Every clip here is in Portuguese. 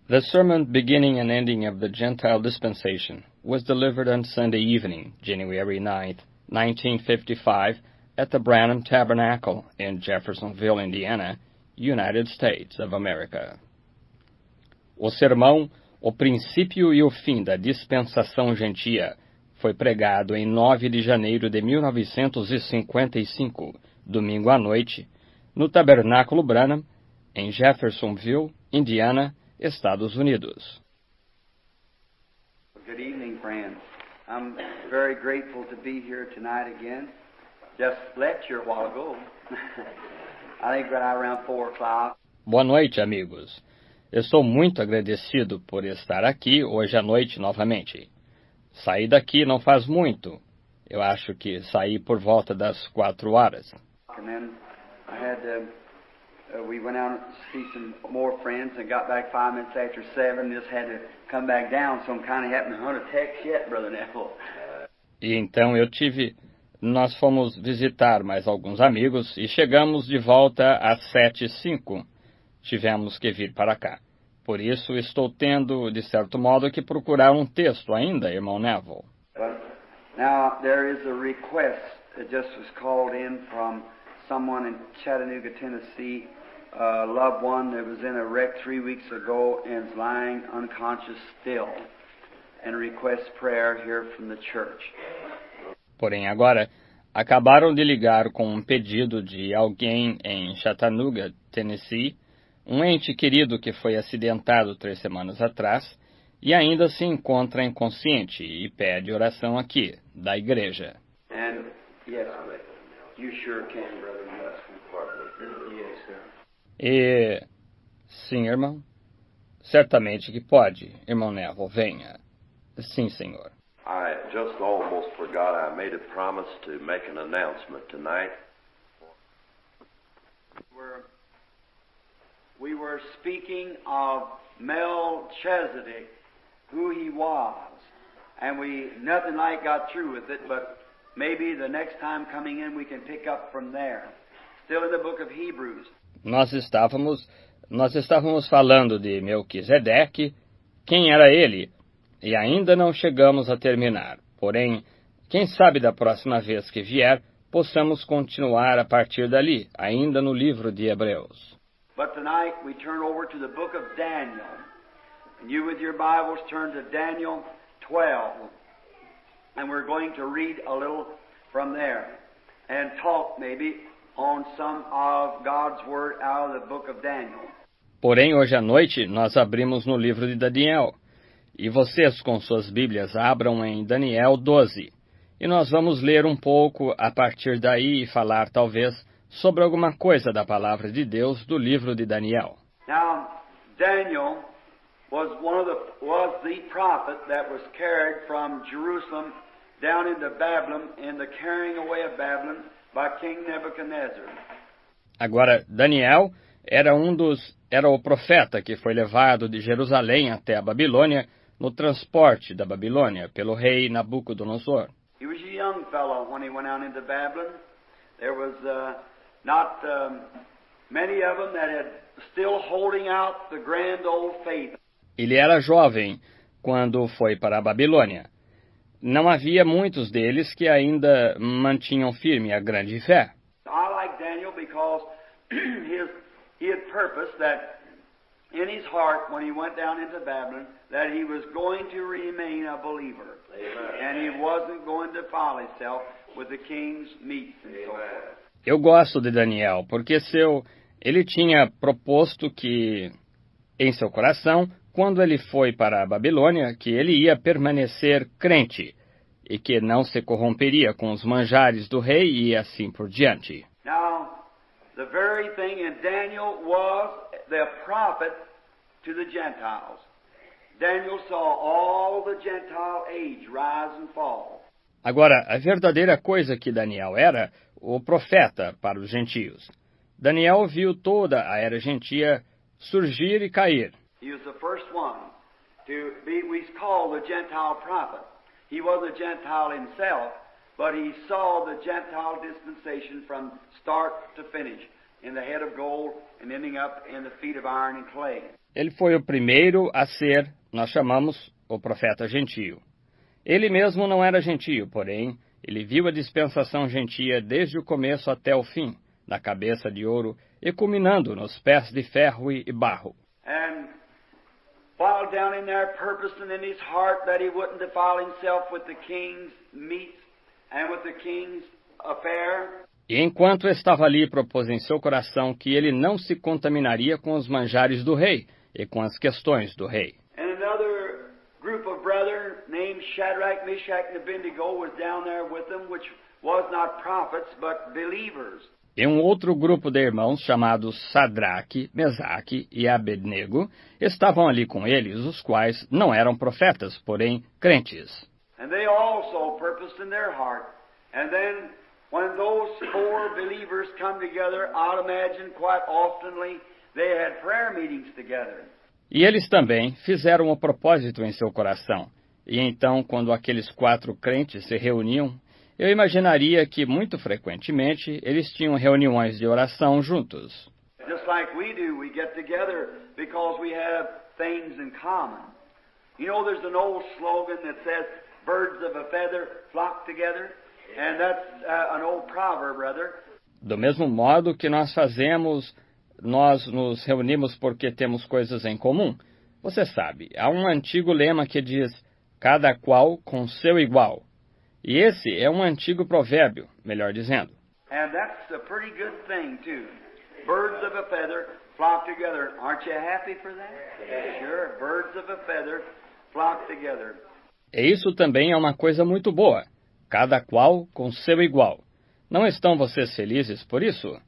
The sermon beginning and ending of the Gentile dispensation was delivered on Sunday evening, January 9th, 1955, at the Branham Tabernacle in Jeffersonville, Indiana, United States of America. O sermão, O Princípio e o Fim da Dispensação Gentia, foi pregado em 9 de janeiro de 1955, domingo à noite, no Tabernáculo Branham, em Jeffersonville, Indiana, Estados Unidos. Good evening, friends. I'm very grateful to be here tonight again. Just left here a while ago. I think right around 4 o'clock. Boa noite, amigos. Estou muito agradecido por estar aqui hoje à noite novamente. Saí daqui não faz muito. Eu acho que saí por volta das 4 horas. And then I had we went out to see some more friends and got back 5 minutes after 7. Just had to come back down, so I'm kind of having to hunt a text yet, Brother Neville. E então nós fomos visitar mais alguns amigos e chegamos de volta às 7h05. Tivemos que vir para cá. Por isso estou tendo, de certo modo, que procurar um texto ainda, irmão Neville. But now there is a request that just was called in from someone in Chattanooga, Tennessee, a loved one that was in a wreck 3 weeks ago and is lying unconscious still, and requests prayer here from the church. Porém, agora, acabaram de ligar com um pedido de alguém em Chattanooga, Tennessee, um ente querido que foi acidentado 3 semanas atrás e ainda se encontra inconsciente e pede oração aqui, da igreja. And yes, you sure can, brother. Yes, sir. E, sim, irmão, certamente que pode, irmão Neville, venha. Sim, senhor. I just almost forgot I made a promise to make an announcement tonight. We were speaking of Melchizedek, who he was, and we nothing like got through with it, but maybe the next time coming in we can pick up from there. Still in the book of Hebrews. Nós estávamos falando de Melquisedeque, quem era ele, e ainda não chegamos a terminar. Porém, quem sabe da próxima vez que vier, possamos continuar a partir dali, ainda no livro de Hebreus. But tonight we turn over to the book of Daniel. And you with your Bibles turn to Daniel 12. And we're going to read a little from there and talk maybe on some of God's Word out of the book of Daniel. Porém, hoje à noite nós abrimos no livro de Daniel. E vocês, com suas Bíblias, abram em Daniel 12. E nós vamos ler um pouco a partir daí e falar, talvez, sobre alguma coisa da palavra de Deus do livro de Daniel. Now, Daniel was the prophet that was carried from Jerusalem down into Babylon in the carrying away of Babylon by King Nebuchadnezzar. Agora, Daniel era o profeta que foi levado de Jerusalém até a Babilônia no transporte da Babilônia pelo rei Nabucodonosor. He was a young fellow when he went out into Babylon. There was not many of them that had still holding out the grand old faith. Ele era jovem quando foi para a Babilônia. Não havia muitos deles que ainda mantinham firme a grande fé. I like Daniel because he had purposed that in his heart when he went down into Babylon that he was going to remain a believer. Amen. And he wasn't going to defile himself with the king's meats and so forth. Eu gosto de Daniel, porque ele tinha proposto que, em seu coração, quando ele foi para a Babilônia, que ele ia permanecer crente e que não se corromperia com os manjares do rei e assim por diante. Now, the very thing in Daniel was the prophet to the Gentiles. Daniel saw all the Gentile age rise and fall. Agora, a verdadeira coisa que Daniel era, o profeta para os gentios. Daniel viu toda a era gentia surgir e cair. He was the first one to be, we call the Gentile prophet. He was a Gentile himself, but he saw the Gentile dispensation from start to finish, in the head of gold and ending up in the feet of iron and clay. Ele foi o primeiro a ser, nós chamamos, o profeta gentio. Ele mesmo não era gentio, porém, ele viu a dispensação gentia desde o começo até o fim, na cabeça de ouro e culminando nos pés de ferro e barro. And while down in there purposing in his heart that he wouldn't defile himself with the king's meats and with the king's affair. E enquanto estava ali, propôs em seu coração que ele não se contaminaria com os manjares do rei e com as questões do rei. And another group of brethren named Shadrach, Meshach, and Abednego was down there with them, which was not prophets, but believers. E um outro grupo de irmãos, chamados Sadraque, Mesaque e Abednego, estavam ali com eles, os quais não eram profetas, porém crentes. And they also purposed in their heart. And then when those four believers come together, I'd imagine quite oftenly they had prayer meetings together. E eles também fizeram o propósito em seu coração. E então, quando aqueles 4 crentes se reuniam, eu imaginaria que, muito frequentemente, eles tinham reuniões de oração juntos. Just like we do, we get together because we have things in common. You know, there's an old slogan that says, birds of a feather flock together. And that's an old proverb, brother. Do mesmo modo que nós fazemos, nós nos reunimos porque temos coisas em comum. Você sabe, há um antigo lema que diz, cada qual com seu igual. E esse é um antigo provérbio, melhor dizendo. And that's a pretty good thing, too. Birds of a feather flock together. Aren't you happy for that? Sure, birds of a feather flock together. E isso também é uma coisa muito boa. Cada qual com seu igual. Não estão vocês felizes por isso?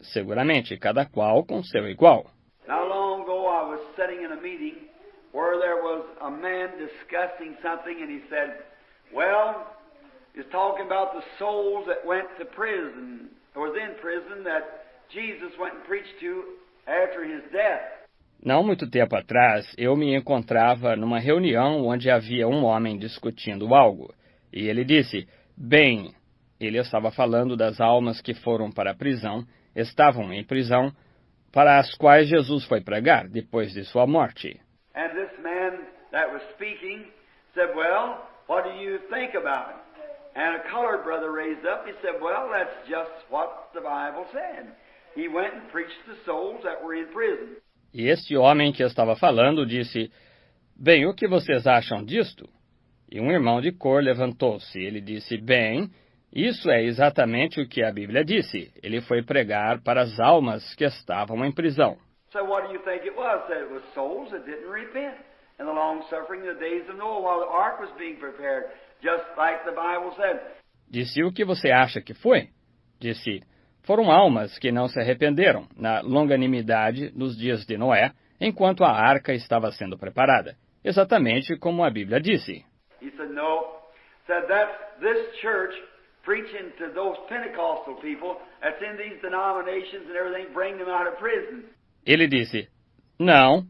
Seguramente, cada qual com seu igual. Not long ago I was sitting in a meeting where there was a man discussing something and he said, well, he's talking about the souls that went to prison, or was in prison, that Jesus went and preached to after his death. Não muito tempo atrás, eu me encontrava numa reunião onde havia um homem discutindo algo. E ele disse, bem, ele estava falando das almas que foram para a prisão, estavam em prisão, para as quais Jesus foi pregar depois de sua morte. And this man that was speaking said, well, what do you think about it? And a colored brother raised up, he said, well, that's just what the Bible said. He went and preached to souls that were in prison. E este homem que estava falando disse, bem, o que vocês acham disto? E um irmão de cor levantou-se. Ele disse, bem, isso é exatamente o que a Bíblia disse. Ele foi pregar para as almas que estavam em prisão. So what do you think it was? That it was souls that didn't repent. And the long suffering of the days of Noah while the ark was being prepared, just like the Bible said. Disse, o que você acha que foi? Disse, foram almas que não se arrependeram na longanimidade nos dias de Noé, enquanto a arca estava sendo preparada. Exatamente como a Bíblia disse. He said, no. Said that's this church preaching to those Pentecostal people that's in these denominations and everything, bring them out of prison. Ele disse, não.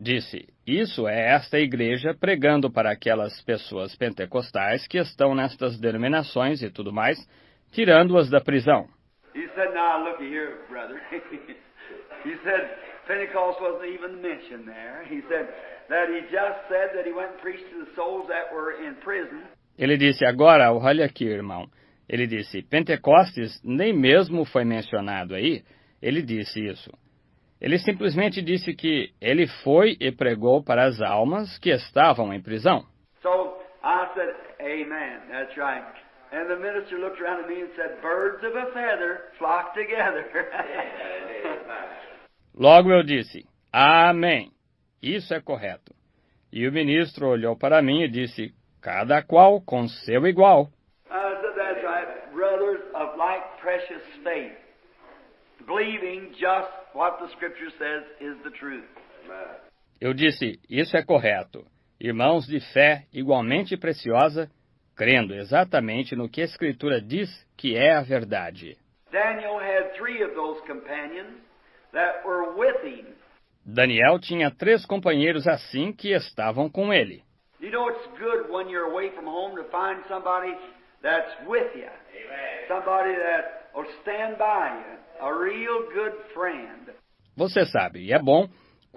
Disse, isso é esta igreja pregando para aquelas pessoas pentecostais que estão nestas denominações e tudo mais, tirando-as da prisão. He said, now look here, brother. He said, Pentecost wasn't even mentioned there. He said that he just said that he went and preached to the souls that were in prison. Ele disse, agora, olha aqui, irmão. Ele disse, Pentecostes nem mesmo foi mencionado aí. Ele disse isso. Ele simplesmente disse que ele foi e pregou para as almas que estavam em prisão. So I said, amen, that's right. And the minister looked around at me and said, birds of a feather flock together. Logo eu disse, amém, isso é correto. E o ministro olhou para mim e disse, cada qual com seu igual. I said, that's right, brothers of like precious faith, believing just what the Scripture says is the truth. Eu disse, isso é correto. Irmãos de fé igualmente preciosa, crendo exatamente no que a Escritura diz que é a verdade. Daniel had 3 of those companions that were with him. Daniel tinha 3 companheiros assim que estavam com ele. You know it's good when you're away from home to find somebody that's with you. Amen. Somebody that will stand by you. A real good friend. Você sabe, e é bom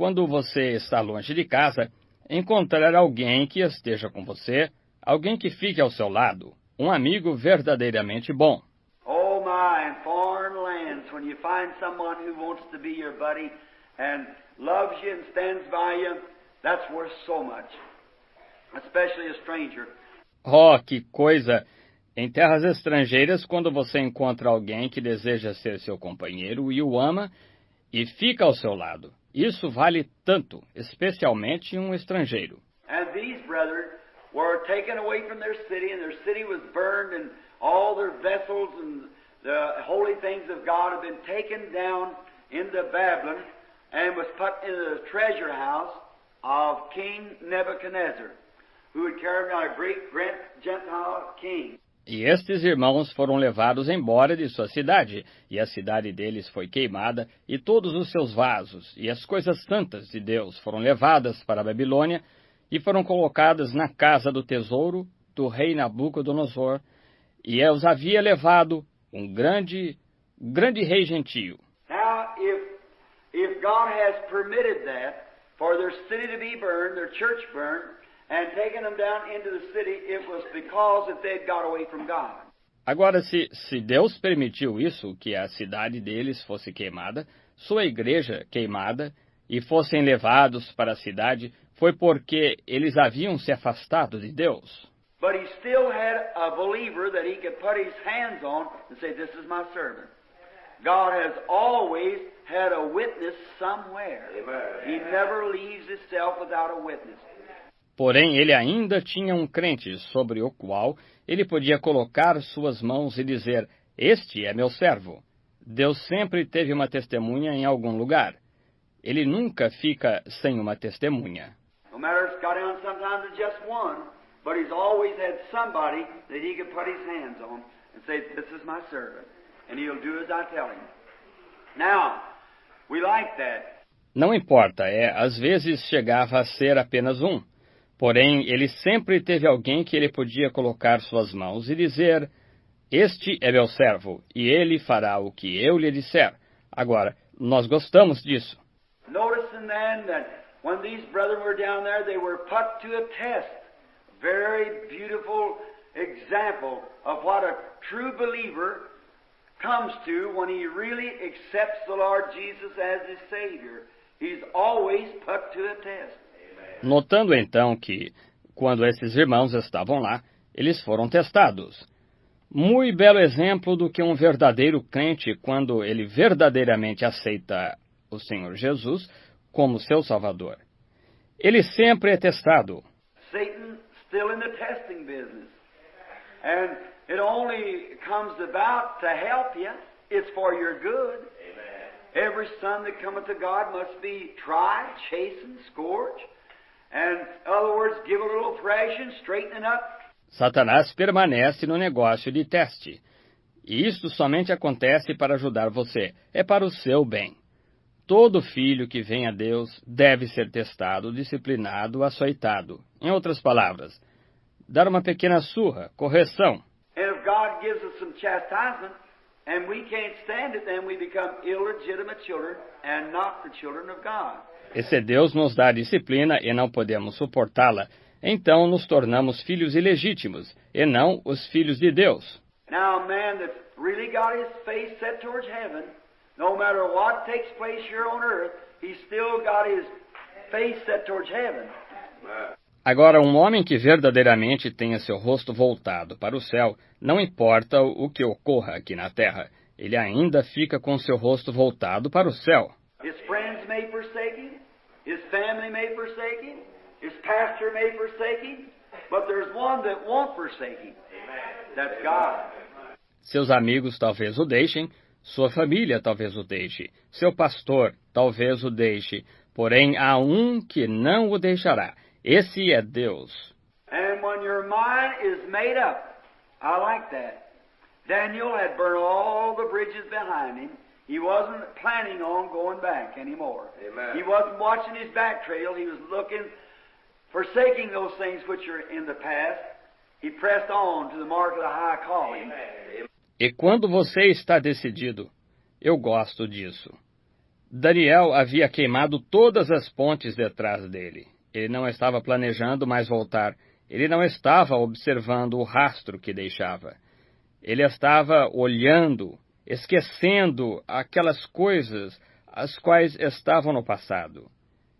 quando você está longe de casa, encontrar alguém que esteja com você, alguém que fique ao seu lado, um amigo verdadeiramente bom. Oh my, in foreign lands, when you find someone who wants to be your buddy and loves you and stands by you, that's worth so much, especially a stranger. Oh, que coisa! Em terras estrangeiras, quando você encontra alguém que deseja ser seu companheiro e o ama e fica ao seu lado, isso vale tanto, especialmente um estrangeiro. And these brothers were taken away from their city, and their city was burned, and all their vessels and the holy things of God have been taken down into Babylon and was put into the treasure house of King Nebuchadnezzar, who had carried out a great Gentile king. E estes irmãos foram levados embora de sua cidade, e a cidade deles foi queimada, e todos os seus vasos, e as coisas santas de Deus foram levadas para a Babilônia, e foram colocadas na casa do tesouro do rei Nabucodonosor, e os havia levado um grande rei gentio. Now, if God has permitted that, for their city to be burned, their church burned, and taken them down into the city, it was because that they'd got away from God. Agora, se Deus permitiu isso, que a cidade deles fosse queimada, sua igreja queimada, e fossem levados para a cidade, foi porque eles haviam se afastado de Deus. But he still had a believer that he could put his hands on and say, "This is my servant." God has always had a witness somewhere. Amen. He never leaves himself without a witness. Porém, ele ainda tinha um crente sobre o qual ele podia colocar suas mãos e dizer, este é meu servo. Deus sempre teve uma testemunha em algum lugar. Ele nunca fica sem uma testemunha. No matter if it's got down sometimes to just one, but he's always had somebody that he could put his hands on and say, "This is my servant," and he'll do as I tell him. Now, we like that. Não importa, às vezes chegava a ser apenas um. Porém, ele sempre teve alguém que ele podia colocar suas mãos e dizer, este é meu servo, e ele fará o que eu lhe disser. Agora, nós gostamos disso. Noticing then that when these brethren were down there, they were put to a test. Very beautiful example of what a true believer comes to when he really accepts the Lord Jesus as his Savior. He's always put to a test. Notando então que, quando esses irmãos estavam lá, eles foram testados. Muito belo exemplo do que um verdadeiro crente, quando ele verdadeiramente aceita o Senhor Jesus como seu Salvador. Ele sempre é testado. Satan still in the testing business. And it only comes about to help you. It's for your good. Amen. Every son that cometh to God must be tried, chastened, scourged. And, in other words, give a little thrashing, straightening up. Satanás permanece no negócio de teste. E isto somente acontece para ajudar você. É para o seu bem. Todo filho que vem a Deus deve ser testado, disciplinado, açoitado. Em outras palavras, dar uma pequena surra, correção. And if God gives us some chastisement, and we can't stand it, then we become illegitimate children and not the children of God. E se Deus nos dá disciplina e não podemos suportá-la, então nos tornamos filhos ilegítimos, e não os filhos de Deus. Now, a man that's really got his face set towards heaven, no matter what takes place here on earth, he's still got his face set towards heaven. Agora, um homem que verdadeiramente tenha seu rosto voltado para o céu, não importa o que ocorra aqui na terra, ele ainda fica com seu rosto voltado para o céu. His friends may forsake him, his family may forsake him, his pastor may forsake him, but there's one that won't forsake him. That's God. Seus amigos talvez o deixem, sua família talvez o deixe, seu pastor talvez o deixe, porém há um que não o deixará. Esse é Deus. And when your mind is made up, I like that. Daniel had burned all the bridges behind him. He wasn't planning on going back anymore. Amen. He wasn't watching his back trail. He was looking, forsaking those things which are in the past. He pressed on to the mark of the high calling. Amen. E quando você está decidido, eu gosto disso. Daniel havia queimado todas as pontes detrás dele. Ele não estava planejando mais voltar. Ele não estava observando o rastro que deixava. Ele estava olhando, esquecendo aquelas coisas as quais estavam no passado.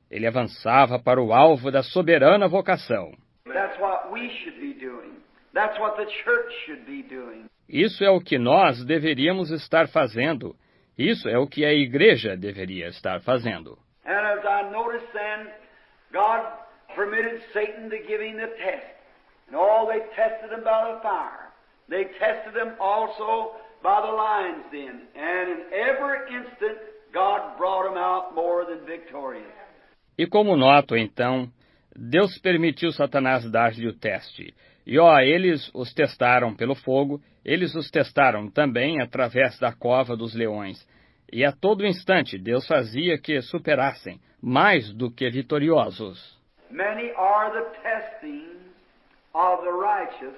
Ele avançava para o alvo da soberana vocação. That's what we should be doing. That's what the church should be doing. Isso é o que nós deveríamos estar fazendo. Isso é o que a igreja deveria estar fazendo. And as I noticed then, God permitted Satan to give him the test. And all they tested him by the fire. They tested him also by the lion's den. And in every instant, God brought him out more than victorious. E como noto, então, Deus permitiu Satanás dar-lhe o teste. E, eles os testaram pelo fogo, eles os testaram também através da cova dos leões. E a todo instante, Deus fazia que superassem, mais do que vitoriosos. Many are the testings of the righteous,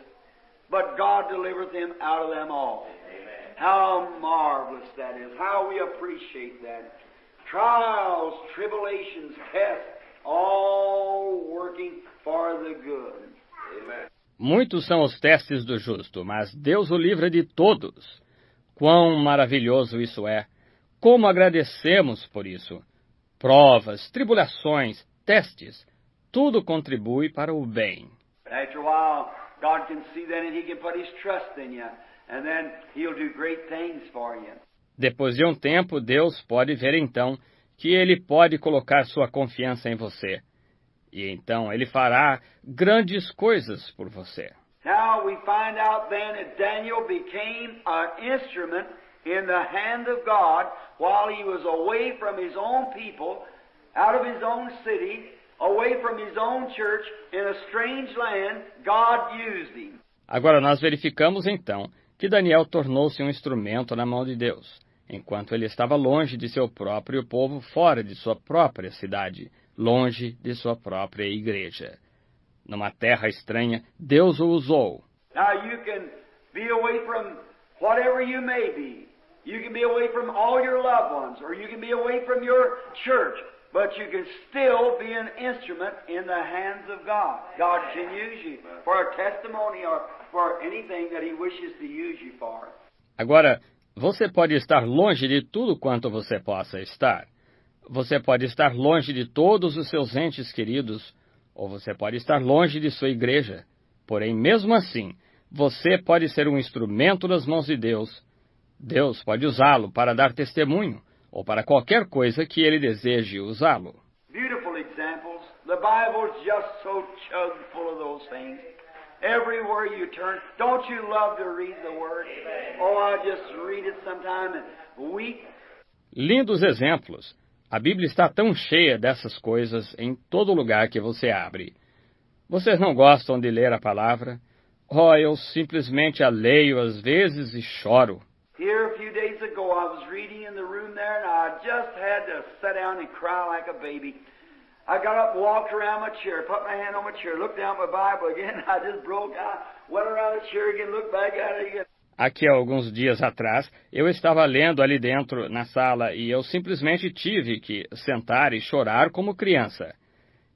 but God delivereth him out of them all. Amen. How marvelous that is. How we appreciate that. Trials, tribulations, tests, all working for the good. Amen. Muitos são os testes do justo, mas Deus o livra de todos. Quão maravilhoso isso é! Como agradecemos por isso! Provas, tribulações, testes, tudo contribui para o bem. After a while, God can see that and He can put His trust in you, and then He'll do great things for you. Depois de um tempo, Deus pode ver então que Ele pode colocar sua confiança em você. E então Ele fará grandes coisas por você. Now we find out then that Daniel became an instrument in the hand of God while he was away from his own people, out of his own city, away from his own church, in a strange land. God used him. Agora nós verificamos então que Daniel tornou-se um instrumento na mão de Deus, enquanto ele estava longe de seu próprio povo, fora de sua própria cidade, longe de sua própria igreja. Numa terra estranha, Deus o usou. Now you can be away from whatever you may be. You can be away from all your loved ones, or you can be away from your church, but you can still be an instrument in the hands of God. God can use you for a testimony or for anything that He wishes to use you for. Agora, você pode estar longe de tudo quanto você possa estar. Você pode estar longe de todos os seus entes queridos, ou você pode estar longe de sua igreja. Porém, mesmo assim, você pode ser um instrumento nas mãos de Deus. Deus pode usá-lo para dar testemunho, ou para qualquer coisa que Ele deseje usá-lo. Beautiful examples. The Bible's just so chugged full of those things. Everywhere you turn, don't you love to read the Word? Oh, I just read it sometime and weep. Lindos exemplos. A Bíblia está tão cheia dessas coisas em todo lugar que você abre. Vocês não gostam de ler a palavra? Oh, eu simplesmente a leio às vezes e choro. Here a few days ago I was reading in the room there and I just had to sit down and cry like a baby. I got up and walked around my chair, put my hand on my chair, looked down at my Bible again, I just broke out, went around the chair again, looked back at it again. Aqui há alguns dias atrás, eu estava lendo ali dentro na sala e eu simplesmente tive que sentar e chorar como criança.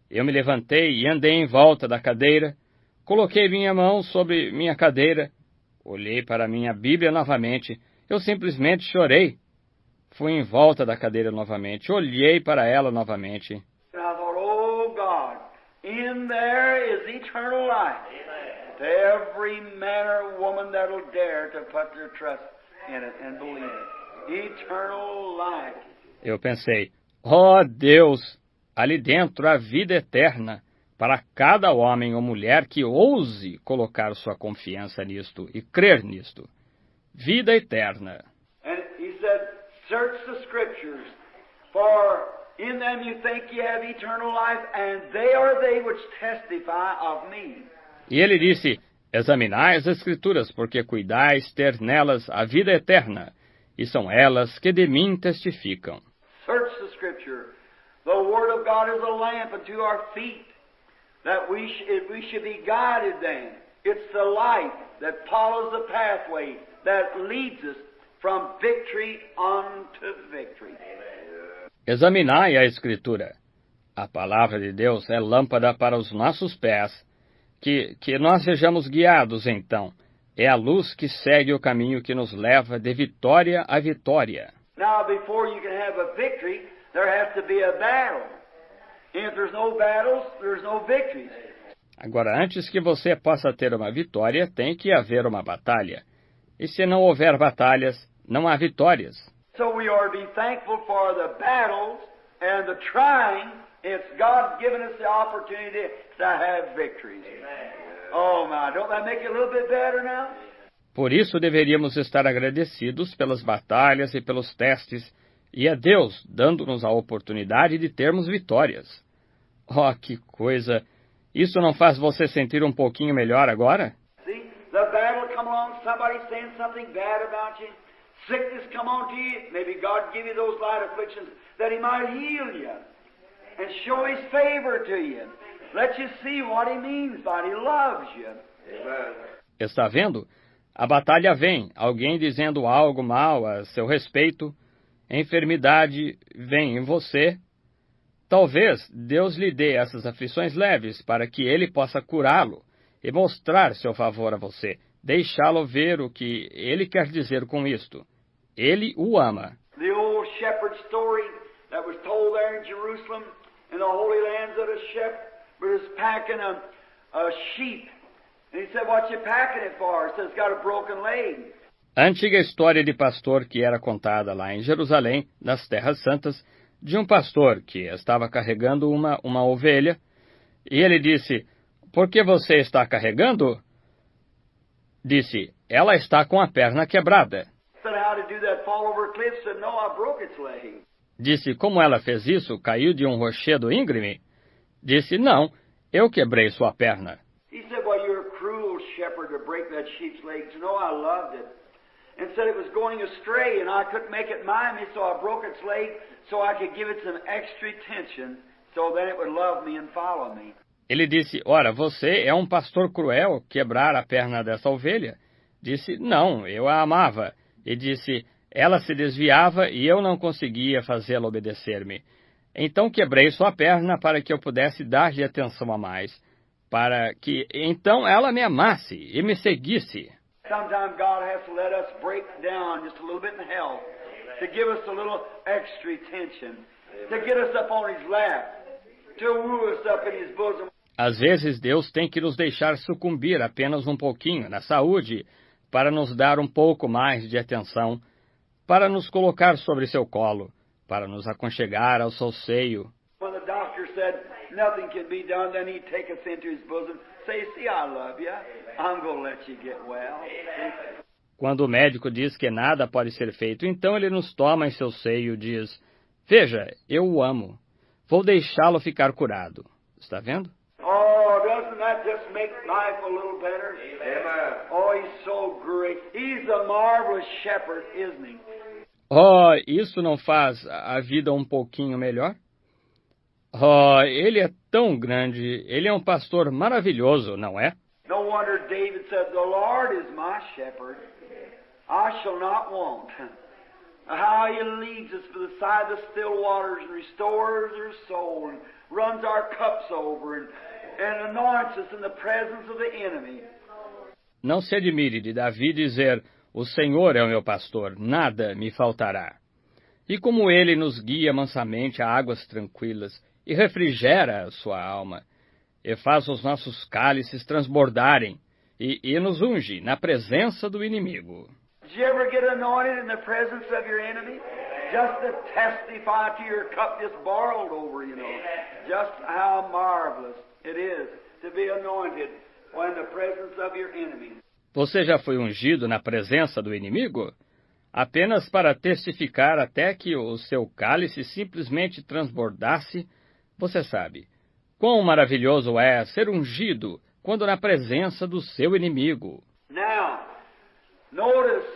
Eu me levantei e andei em volta da cadeira, coloquei minha mão sobre minha cadeira, olhei para minha Bíblia novamente, eu simplesmente chorei. Fui em volta da cadeira novamente, olhei para ela novamente. And I thought, oh God, in there is eternal life. To every man or woman that'll dare to put their trust in it and believe it. Eternal life. Eu pensei, oh Deus, ali dentro há vida eterna para cada homem ou mulher que ouse colocar sua confiança nisto e crer nisto. Vida eterna. And he said, search the scriptures, for in them you think you have eternal life, and they are they which testify of me. E ele disse, examinai as Escrituras, porque cuidais ter nelas a vida eterna, e são elas que de mim testificam. Search the Scripture. The Word of God is a lamp unto our feet, that we should be guided then. It's the light that follows the pathway that leads us from victory unto victory. Examinai a Escritura. A palavra de Deus é lâmpada para os nossos pés. Que nós sejamos guiados, então. É a luz que segue o caminho que nos leva de vitória a vitória. Now, before you can have a victory, there has to be a battle. And if there's no battles, there's no victories. Agora, antes que você possa ter uma vitória, tem que haver uma batalha. E se não houver batalhas, não há vitórias. So we are to be thankful for the battles and the trying. It's God giving us the opportunity to have victories. Oh my, don't that make it a little bit better now? Por isso deveríamos estar agradecidos pelas batalhas e pelos testes, e é Deus dando-nos a oportunidade de termos vitórias. Oh, que coisa! Isso não faz você sentir um pouquinho melhor agora? See, the battle come along, somebody saying something bad about you. Sickness come on to you. Maybe God give you those light afflictions that He might heal you and show His favor to you. Let you see what He means by it. He loves you. Amen. Está vendo? A batalha vem, alguém dizendo algo mal a seu respeito, a enfermidade vem em você. Talvez Deus lhe dê essas aflições leves para que Ele possa curá-lo e mostrar seu favor a você, deixá-lo ver o que Ele quer dizer com isto. Ele o ama. The old shepherd story that was told there in Jerusalem, in the Holy Lands, that a shepherd was packing a sheep. And he said, "What you packing it for?" He says, "Got a broken leg." A antiga história de pastor que era contada lá em Jerusalém, nas Terras Santas, de um pastor que estava carregando uma ovelha, e ele disse, "Por que você está carregando?" Disse, "Ela está com a perna quebrada." Said, "How to do that? Fall over a cliff?" Said, "No, I broke its leg." Disse, "Como ela fez isso? Caiu de um rochedo íngreme?" Disse, "Não, eu quebrei sua perna." He said, "Well, you're a cruel shepherd to break that sheep's leg." He said, "No, I loved it." And said it was going astray, and I couldn't make it mind me, so I broke its leg so I could give it some extra attention, so then it would love me and follow me. Ele disse, "Ora, você é um pastor cruel quebrar a perna dessa ovelha?" Disse, "Não, eu a amava." E disse, "Ela se desviava e eu não conseguia fazê-la obedecer-me. Então quebrei sua perna para que eu pudesse dar-lhe atenção a mais, para que então ela me amasse e me seguisse." Sometimes God has to let us break down just a little bit in health to give us a little extra attention, to get us up on His lap, to woo us up in His bosom. Às vezes Deus tem que nos deixar sucumbir apenas um pouquinho na saúde para nos dar um pouco mais de atenção, para nos colocar sobre seu colo, para nos aconchegar ao seu seio. When the doctor said nothing can be done, then He'd take us into His bosom, say, "See, I love you. I'm going to let you get well." Quando o médico diz que nada pode ser feito, então ele nos toma em seu seio e diz, "Veja, eu o amo. Vou deixá-lo ficar curado." Está vendo? Oh, doesn't that just make life a little better? Amen. Oh, He's so great. He's a marvelous shepherd, isn't He? Oh, isso não faz a vida um pouquinho melhor? Oh, ele é tão grande, ele é um pastor maravilhoso, não é? No wonder David said, "The Lord is my shepherd. I shall not want." How He leads us to the side of the still waters and restores our soul and runs our cups over and anoints us in the presence of the enemy. Não se admire de Davi dizer, "O Senhor é o meu pastor, nada me faltará." E como ele nos guia mansamente a águas tranquilas e refrigera a sua alma, e faz os nossos cálices transbordarem, e nos unge na presença do inimigo. Did you ever get anointed in the presence of your enemy? Just to testify to your cup just boiled over, you know. Just how marvelous it is to be anointed when in the presence of your enemy. Você já foi ungido na presença do inimigo? Apenas para testificar até que o seu cálice simplesmente transbordasse? Você sabe, quão maravilhoso é ser ungido quando na presença do seu inimigo. Now, notice,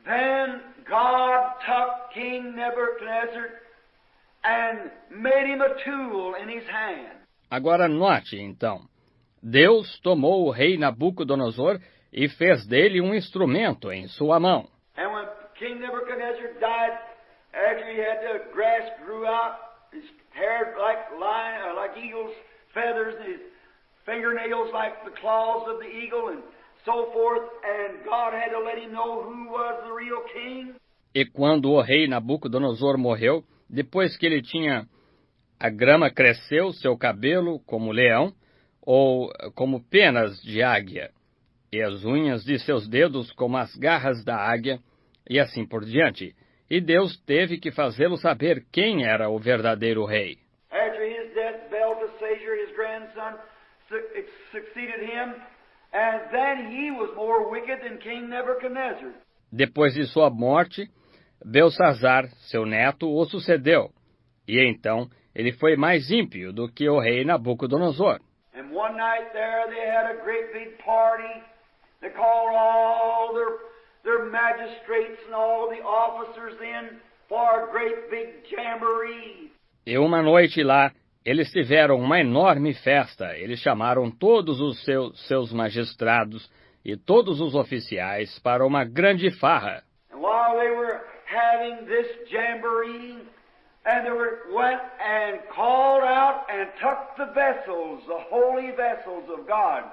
then God took King Nebuchadnezzar and made him a tool in his hand. Agora note, então, Deus tomou o rei Nabucodonosor e fez dele um instrumento em sua mão. And when King Nebuchadnezzar died, After he had the grass grew out, his hair like eagle's feathers, and his fingernails like the claws of the eagle, and so forth, and God had to let him know who was the real king. E quando o rei Nabucodonosor morreu, depois que ele tinha a grama cresceu, seu cabelo como leão, ou como penas de águia, e as unhas de seus dedos como as garras da águia, e assim por diante. E Deus teve que fazê-lo saber quem era o verdadeiro rei. After his death, Belteshazzar, his grandson, succeeded him, and then he was more wicked than King Nebuchadnezzar. Depois de sua morte, Belsazar, seu neto, o sucedeu, e então ele foi mais ímpio do que o rei Nabucodonosor. And one night there they had a great big party. They called all their magistrates and all the officers in for a great big jamboree. E uma noite lá, eles tiveram uma enorme festa. Eles chamaram todos os seus magistrados e todos os oficiais para uma grande farra. And while they were having this jamboree, and they went and called out and took the vessels, the holy vessels of God,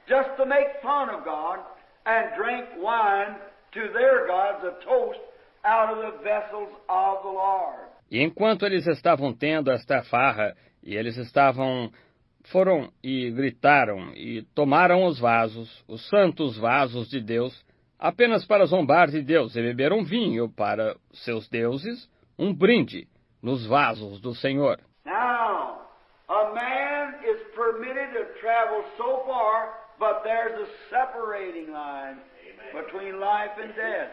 just to make fun of God, and drank wine to their gods, a toast, out of the vessels of the Lord. E enquanto eles estavam tendo esta farra, e eles foram e gritaram e tomaram os vasos, os santos vasos de Deus, apenas para zombar de Deus, e beberam vinho para seus deuses, um brinde nos vasos do Senhor. Now, a man is permitted to travel so far, but there's a separating line between life and death.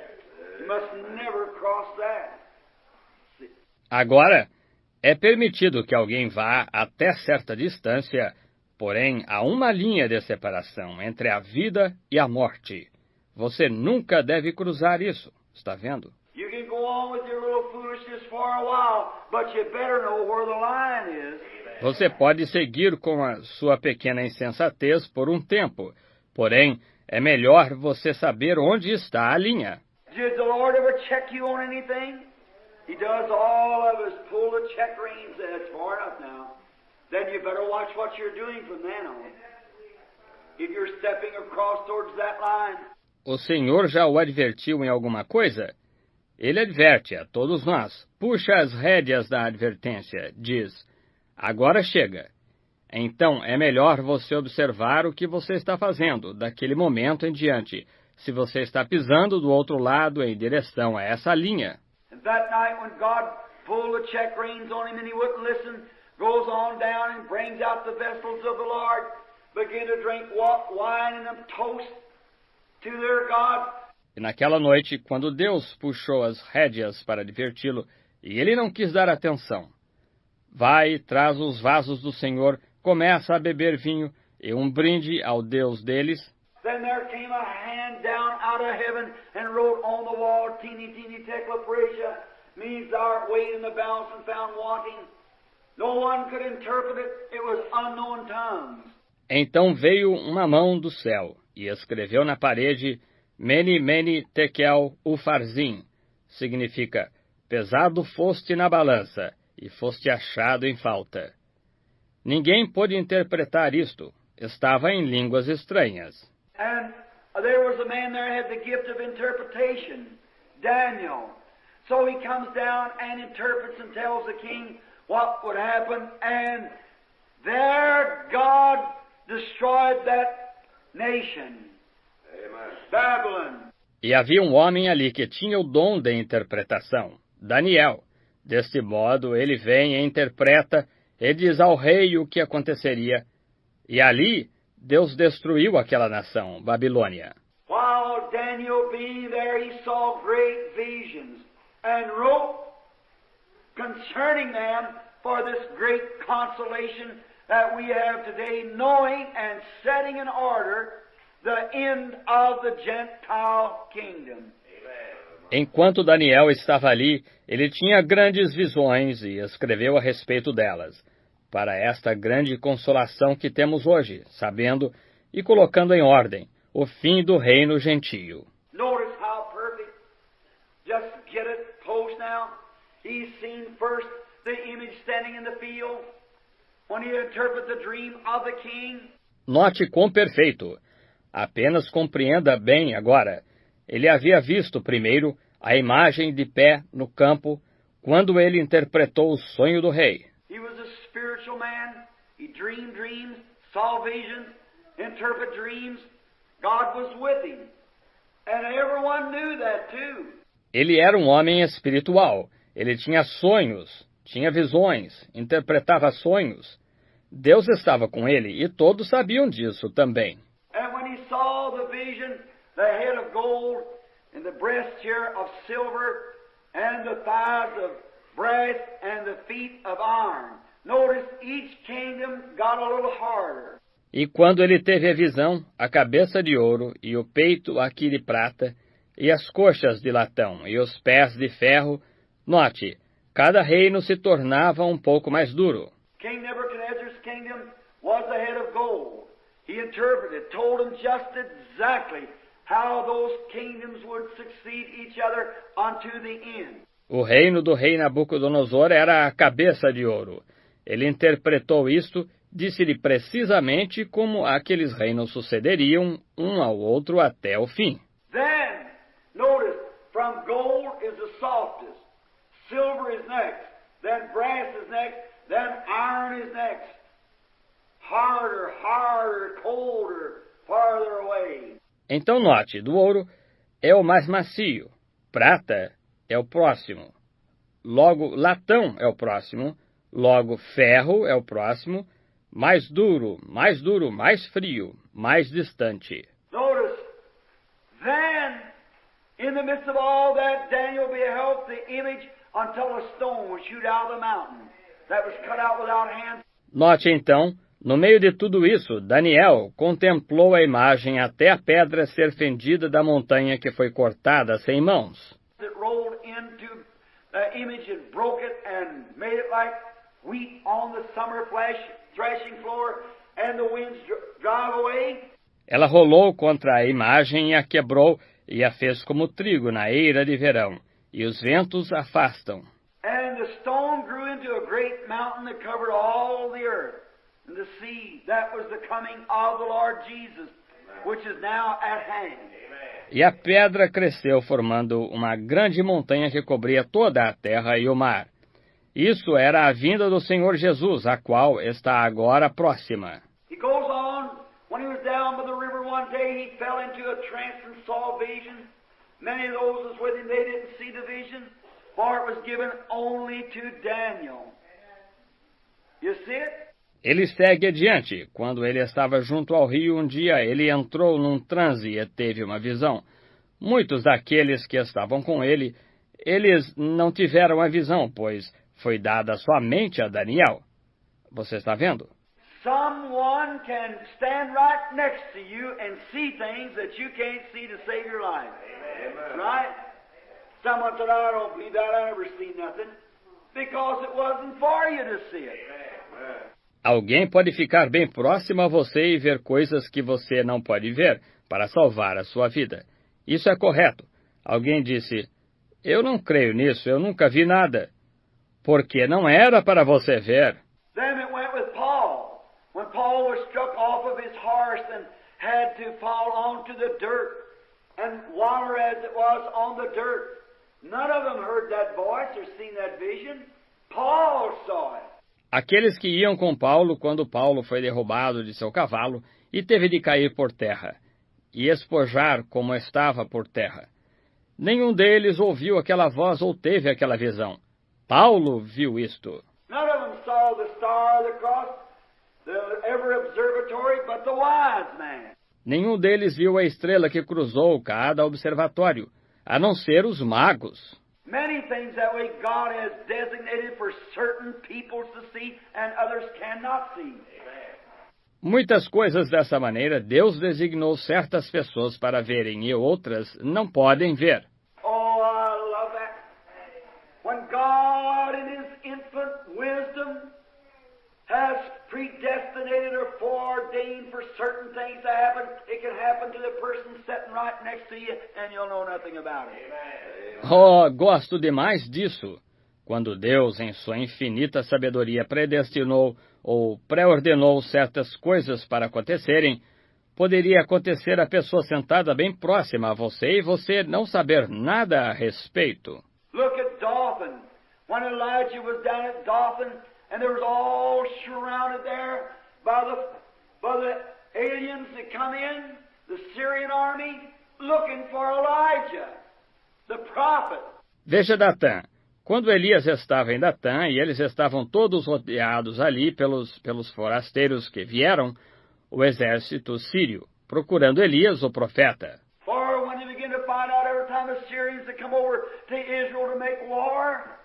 You must never cross that. Agora, é permitido que alguém vá até certa distância, porém há uma linha de separação entre a vida e a morte. Você nunca deve cruzar isso, está vendo? You can go on with your little foolishness for a while, but you better know where the line is. Você pode seguir com a sua pequena insensatez por um tempo, porém é melhor você saber onde está a linha. Did the Lord ever check you on anything? He does all of us pull the check reins, and it's far enough now. Then you better watch what you're doing from then on. If you're stepping across towards that line. O Senhor já o advertiu em alguma coisa? Ele adverte a todos nós, puxa as rédeas da advertência, diz, agora chega. Então é melhor você observar o que você está fazendo daquele momento em diante, se você está pisando do outro lado em direção a essa linha. And that night when God pulled the check reins on him and he wouldn't listen, goes on down and brings out the vessels of the Lord, begin to drink wine and them toast to their God. E naquela noite, quando Deus puxou as rédeas para diverti-lo, e ele não quis dar atenção, vai, traz os vasos do Senhor, começa a beber vinho, e um brinde ao Deus deles. Then there came a hand down out of heaven and wrote on the wall, teeny, teeny, tekla means thou art weighed in the balance and found wanting. No one could interpret it. It was unknown tongues. Então veio uma mão do céu, e escreveu na parede, Mene, Mene, Tekel, Ufarzim, significa, pesado foste na balança, e foste achado em falta. Ninguém pôde interpretar isto, estava em línguas estranhas. And there was a man there who had the gift of interpretation, Daniel. So he comes down and interprets and tells the king what would happen, and there God destroyed that nation. Babylon. E havia um homem ali que tinha o dom de interpretação, Daniel. Deste modo, ele vem e interpreta e diz ao rei o que aconteceria. E ali, Deus destruiu aquela nação, Babilônia. While Daniel being there, he saw great visions and wrote concerning them for this great consolation that we have today, knowing and setting in order the end of the Gentile kingdom. Enquanto Daniel estava ali, ele tinha grandes visões e escreveu a respeito delas, para esta grande consolação que temos hoje, sabendo e colocando em ordem o fim do reino gentio. Notice how perfect. Just get it close now. He's seen first the image standing in the field when he interprets the dream of the king. Note quão perfeito. Apenas compreenda bem agora. Ele havia visto primeiro a imagem de pé no campo quando ele interpretou o sonho do rei. He was a spiritual man. He dreamed dreams, saw visions, interpreted dreams. God was with him. And everyone knew that too. Ele era um homem espiritual. Ele tinha sonhos, tinha visões, interpretava sonhos. Deus estava com ele e todos sabiam disso também. And when he saw the vision, the head of gold and the breast here of silver and the thighs of brass and the feet of iron. Notice each kingdom got a little harder. E quando ele teve a visão, a cabeça de ouro e o peito aqui de prata e as coxas de latão e os pés de ferro, note, cada reino se tornava um pouco mais duro. King Nebuchadnezzar's kingdom was the head of gold. He interpreted, told him just exactly how those kingdoms would succeed each other unto the end. O reino do rei Nabucodonosor era a cabeça de ouro. Ele interpretou isto, disse-lhe precisamente como aqueles reinos sucederiam um ao outro até o fim. Then, notice, from gold is the softest, silver is next, then brass is next, then iron is next. Harder, harder, colder, farther away. Então note, do ouro é o mais macio, prata é o próximo, logo latão é o próximo, logo ferro é o próximo, mais duro, mais frio, mais distante. Notice, then, in the midst of all that, Daniel beheld the image until a stone was shoot out of the mountain that was cut out without hands. Note então, no meio de tudo isso, Daniel contemplou a imagem até a pedra ser fendida da montanha que foi cortada sem mãos. It rolled into the image and broke it and made it like wheat on the summer threshing floor, and the winds drive away. Ela rolou contra a imagem e a quebrou e a fez como trigo na eira de verão, e os ventos afastam. And the stone grew into a great mountain that covered all the earth. And the sea, that was the coming of the Lord Jesus, which is now at hand. E a pedra cresceu, formando uma grande montanha que cobria toda a terra e o mar. Isso era a vinda do Senhor Jesus, a qual está agora próxima. He goes on, when he was down by the river one day, he fell into a trance and saw a vision. Many of those was with him, they didn't see the vision, for it was given only to Daniel. You see it? Ele segue adiante. Quando ele estava junto ao rio um dia, ele entrou num transe e teve uma visão. Muitos daqueles que estavam com ele, eles não tiveram a visão, pois foi dada somente a Daniel. Você está vendo? Someone can stand right next to you and see things that you can't see to save your life. Amen. Right? Someone said, I don't believe that, I never seen nothing. Because it wasn't for you to see it. Amen. Alguém pode ficar bem próximo a você e ver coisas que você não pode ver para salvar a sua vida. Isso é correto. Alguém disse, eu não creio nisso, eu nunca vi nada. Porque não era para você ver. Then it went with Paul. When Paul was struck off of his horse and had to fall onto the dirt and water as it was on the dirt. None of them heard that voice or seen that vision. Paul saw it. Aqueles que iam com Paulo quando Paulo foi derrubado de seu cavalo e teve de cair por terra, e espojar como estava por terra. Nenhum deles ouviu aquela voz ou teve aquela visão. Paulo viu isto. None of them saw the star of the cross, every observatory, but the wise man. Nenhum deles viu a estrela que cruzou cada observatório, a não ser os magos. Many things that way God has designated for certain people to see and others cannot see. Muitas coisas dessa maneira Deus designou certas pessoas para verem e outras não podem ver. Oh, I love that. When God in His infinite wisdom has predestinated or foreordained for certain things to happen, it can happen to the person sitting right next to you and you'll know nothing about it. Oh, gosto demais disso. Quando Deus, em sua infinita sabedoria, predestinou ou pré-ordenou certas coisas para acontecerem, poderia acontecer a pessoa sentada bem próxima a você e você não saber nada a respeito. Look at Dothan. When Elijah was down at Dothan, and there was all surrounded there by the aliens that come in, the Syrian army, looking for Elijah, the prophet. Veja Datã. Quando Elias estava em Datã, e eles estavam todos rodeados ali pelos forasteiros que vieram, o exército sírio, procurando Elias, o profeta. For when they begin to find out every time the Syrians that come over to Israel to make war,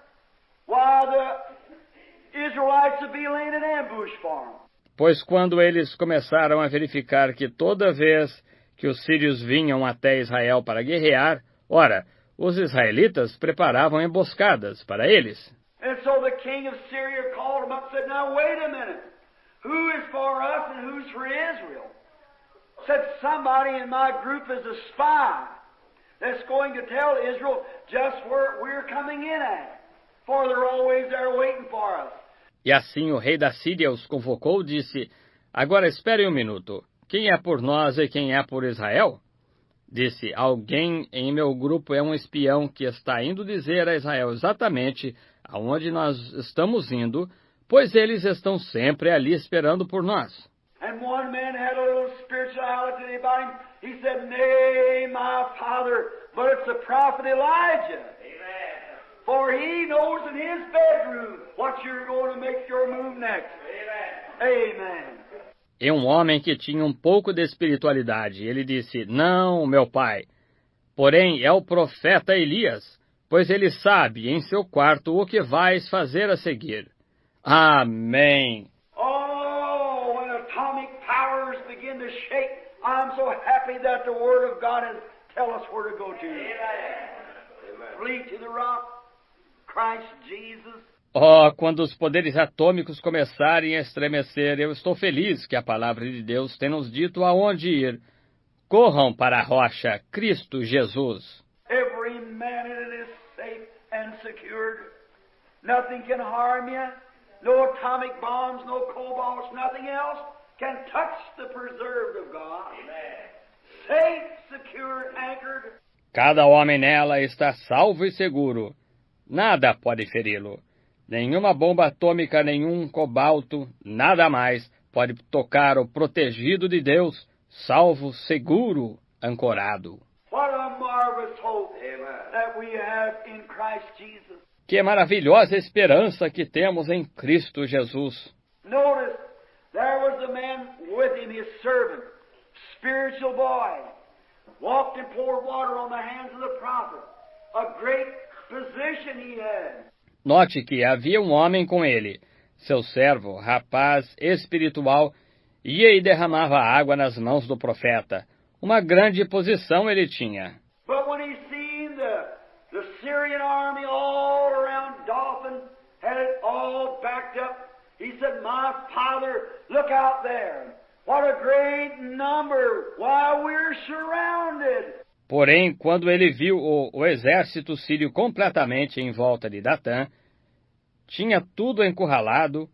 while the Israelites would be laying an ambush for them. Pois quando eles começaram a verificar que toda vez que os sírios vinham até Israel para guerrear, ora, os israelitas preparavam emboscadas para eles. And so the king of Syria called him up and said, "Now wait a minute. Who is for us and who's for Israel?" Said, "Somebody in my group is a spy that's going to tell Israel just where we're coming in at. For they're always there waiting for us." E assim o rei da Síria os convocou e disse, agora espere um minuto. Quem é por nós e quem é por Israel? Disse, alguém em meu grupo é um espião que está indo dizer a Israel exatamente aonde nós estamos indo, pois eles estão sempre ali esperando por nós. And one man had a little spirituality about him. He said, "Nay, my father, but it's the prophet Elijah. Amen. For he knows in his bedroom what you're going to make your move next." Amen. Amen. E um homem que tinha um pouco de espiritualidade, ele disse, não, meu pai, porém é o profeta Elias, pois ele sabe em seu quarto o que vais fazer a seguir. Amém. Oh, when atomic powers begin to shake, I'm so happy that the Word of God has tell us where to go to. Amen. Flee to the rock, Christ Jesus. Oh, quando os poderes atômicos começarem a estremecer, eu estou feliz que a palavra de Deus tem nos dito aonde ir. Corram para a rocha, Cristo Jesus. Every man in it is safe and secured. Nothing can harm you. No atomic bombs, no cobalts, nothing else can touch the preserved of God. Amen. Safe, secure, anchored. Cada homem nela está salvo e seguro. Nada pode feri-lo. Nenhuma bomba atômica, nenhum cobalto, nada mais pode tocar o protegido de Deus, salvo, seguro, ancorado. What a marvelous hope that we have in Christ Jesus. Que maravilhosa esperança que temos em Cristo Jesus. Notice, there was a man with him, his servant, spiritual boy, walked and poured water on the hands of the prophet. A great position he had. Note que havia um homem com ele, seu servo, rapaz espiritual, ia e derramava água nas mãos do profeta. Uma grande posição ele tinha. But when he seen the Syrian army all around Dothan, had it all backed up, he said, "My father, look out there. What a great number. Why, we're surrounded." Porém, quando ele viu o exército sírio completamente em volta de Datã, tinha tudo encurralado,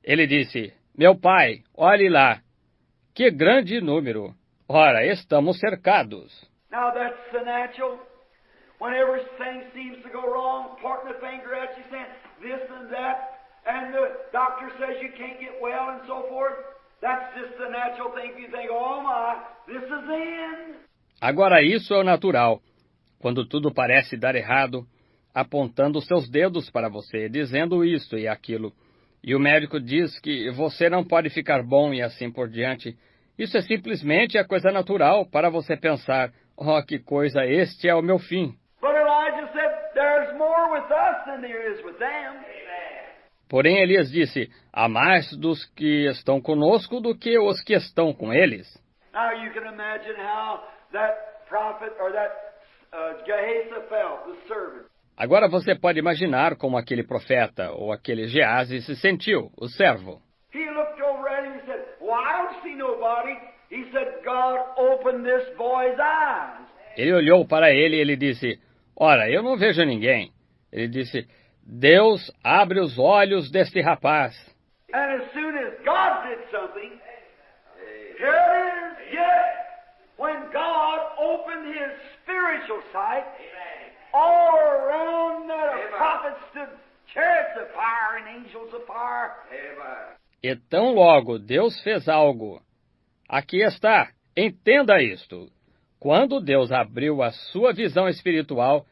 ele disse, meu pai, olhe lá, que grande número, ora, estamos cercados. Now that's the natural. Whenever things seems to go wrong, pointing the finger at you, saying this and that, and the doctor says you can't get well and so forth, that's just the natural thing. You think, oh my, this is the end. Agora isso é o natural, quando tudo parece dar errado, apontando seus dedos para você, dizendo isto e aquilo, e o médico diz que você não pode ficar bom e assim por diante. Isso é simplesmente a coisa natural para você pensar, oh, que coisa, este é o meu fim. But Elijah said, there's more with us than there is with them. Porém, Elias disse, há mais dos que estão conosco do que os que estão com eles. Now you can imagine how that prophet or that Gehazi felt, the servant. Agora você pode imaginar como aquele profeta ou aquele Geazi se sentiu, o servo. He looked over at him and said, well, I don't see nobody. He said, God opened this boy's eyes. Ele olhou para ele e ele disse, ora, eu não vejo ninguém. Ele disse, Deus abre os olhos deste rapaz. And as soon as God did something, here it is, yes, when God opened his spiritual sight, all around that a prophet stood chariots of fire and angels of fire. E tão logo Deus fez algo. Aqui está, entenda isto. Quando Deus abriu a sua visão espiritual,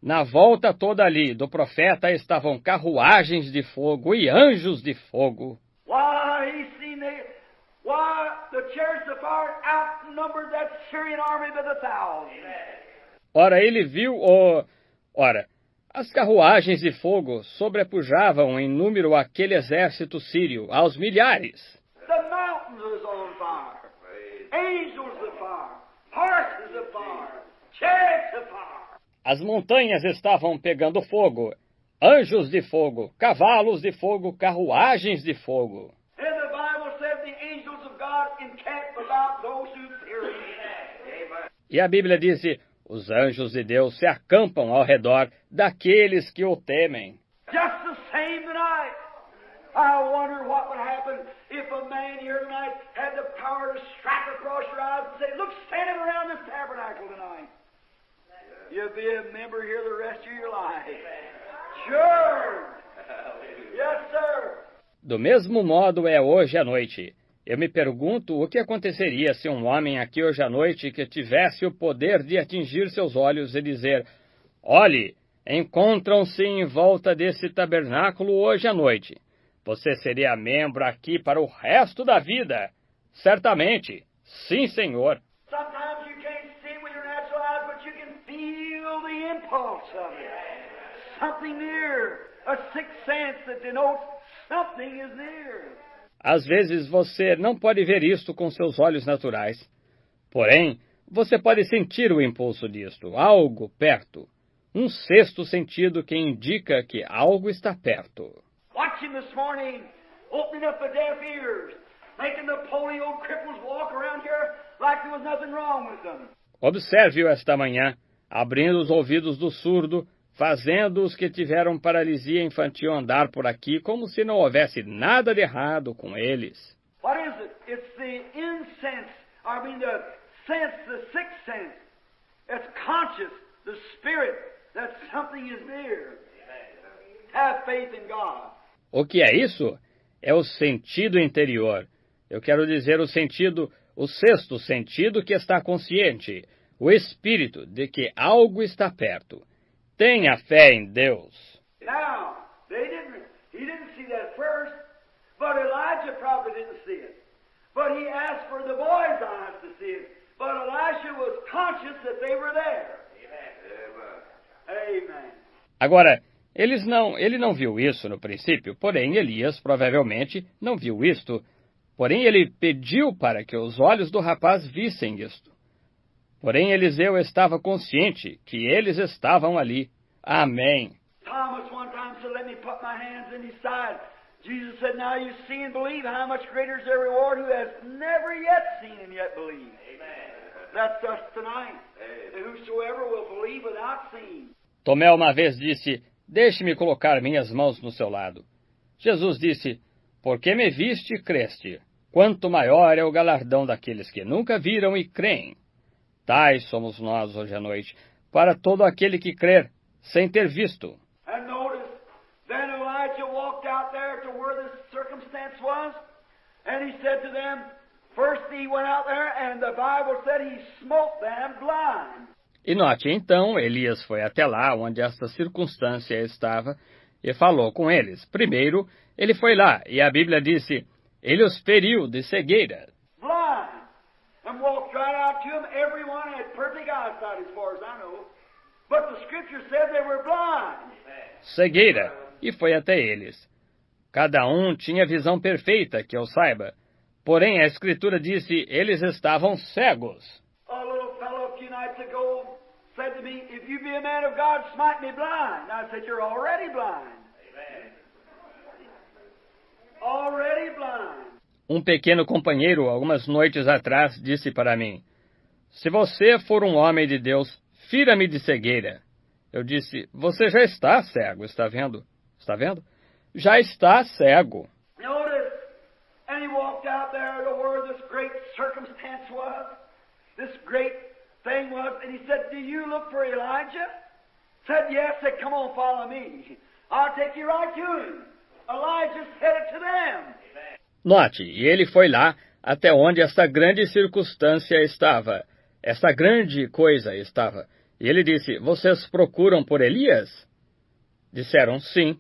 na volta toda ali do profeta estavam carruagens de fogo e anjos de fogo. The chariots of fire outnumbered that Syrian army by the thousands. Ora, ele viu as carruagens de fogo sobrepujavam em número aquele exército sírio aos milhares. The mountains was on fire. Angels of fire. Horses of fire. Chariots of fire. As montanhas estavam pegando fogo. Anjos de fogo, cavalos de fogo, carruagens de fogo. E a Bíblia diz: os anjos de Deus se acampam ao redor daqueles que o temem. Just the same tonight. I wonder what would happen if a man here tonight had the power to strike across your eyes and say, look, standing around this tabernacle tonight. You'll be a member here the rest of your life. Sure. Yes, sir. Do mesmo modo é hoje à noite. Eu me pergunto o que aconteceria se um homem aqui hoje à noite que tivesse o poder de atingir seus olhos e dizer: olhe, encontram-se em volta desse tabernáculo hoje à noite. Você seria membro aqui para o resto da vida. Certamente. Sim, Senhor. Sometimes you can't see with your natural eyes, but you can feel the impulse of it. Something near. A sixth sense that denotes something is near. Às vezes você não pode ver isto com seus olhos naturais. Porém, você pode sentir o impulso disto, algo perto. Um sexto sentido que indica que algo está perto. Watch him this morning, opening up the deaf ears, making the polio cripples walk around here like there was nothing wrong with them. Observe-o esta manhã, abrindo os ouvidos do surdo, fazendo os que tiveram paralisia infantil andar por aqui como se não houvesse nada de errado com eles. What is it? It's the insense, the sense, the sixth sense. It's conscious, the spirit, that something is near. Have faith in God. O que é isso? É o sentido interior. Eu quero dizer o sexto sentido que está consciente, o espírito de que algo está perto. Tenha fé em Deus. Now, he didn't see that first, but Elijah probably didn't see it. But he asked for the boy's eyes to see it. But Elisha was conscious that they were there. Amen. Amen. Agora, ele não viu isso no princípio, porém Elias provavelmente não viu isto. Porém ele pediu para que os olhos do rapaz vissem isto. Porém, Eliseu estava consciente que eles estavam ali. Amém. Thomas one time said, let me put my hands in his side. Jesus said, now you see and believe, how much greater is their reward who has never yet seen and yet believed. Amen. That's us tonight. Whosoever will believe without seeing. Tomé uma vez disse, deixe-me colocar minhas mãos no seu lado. Jesus disse, porque me viste e creste. Quanto maior é o galardão daqueles que nunca viram e creem. Tais somos nós hoje à noite, para todo aquele que crer, sem ter visto. And notice, then Elijah walked out there to where this circumstance was, and he said to them, first he went out there, and the Bible said he smote them blind. E note, então, Elias foi até lá, onde esta circunstância estava, e falou com eles. Primeiro, ele foi lá, e a Bíblia disse, ele os feriu de cegueira. Blind. And walked right out to him. Everyone had perfect eyesight as far as I know. But the scripture said they were blind. Cegueira. E foi até eles. Cada um tinha visão perfeita, que eu saiba. Porém, a escritura disse, eles estavam cegos. A little fellow a few nights ago said to me, if you be a man of God, smite me blind. I said, you're already blind. Already blind. Um pequeno companheiro, algumas noites atrás, disse para mim, se você for um homem de Deus, fira-me de cegueira. Eu disse, você já está cego, está vendo? Está vendo? Já está cego. Notice, and he walked out there to where this great circumstance was, this great thing was, and he said, do you look for Elijah? Said, yes. Said, come on, follow me. I'll take you right to him. Elijah said it to them. Note, e ele foi lá até onde esta grande circunstância estava, esta grande coisa estava. E ele disse, vocês procuram por Elias? Disseram, sim.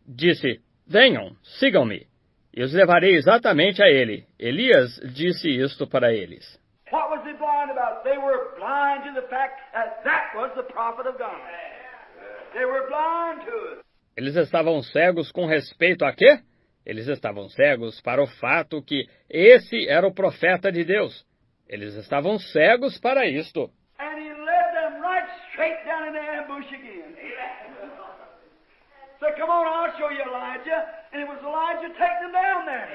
Disse, venham, sigam-me, e os levarei exatamente a ele. Elias disse isto para eles. What was they blind about? They were blind to the fact that that was the prophet of God. They were blind to it. Eles estavam cegos com respeito a quê? Eles estavam cegos para o fato que esse era o profeta de Deus. Eles estavam cegos para isto. And he led them right straight down in the ambush again. So come on, I'll show you Elijah. And it was Elijah taking them down there.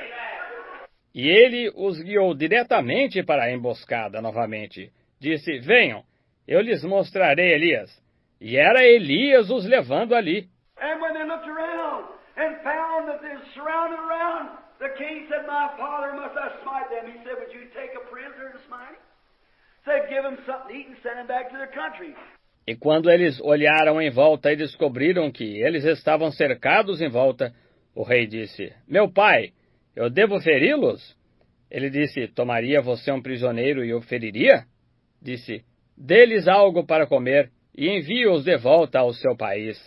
E ele os guiou diretamente para a emboscada novamente. Disse, venham, eu lhes mostrarei Elias. E era Elias os levando ali. And when they looked around and found that they were surrounded around, the king said, my father, must I smite them? He said, would you take a prisoner to smite him? Said, give him something to eat and send him back to their country. E quando eles olharam em volta e descobriram que eles estavam cercados em volta, o rei disse, meu pai, eu devo feri-los? Ele disse, tomaria você um prisioneiro e o feriria? Disse, dê-lhes algo para comer e envie-os de volta ao seu país.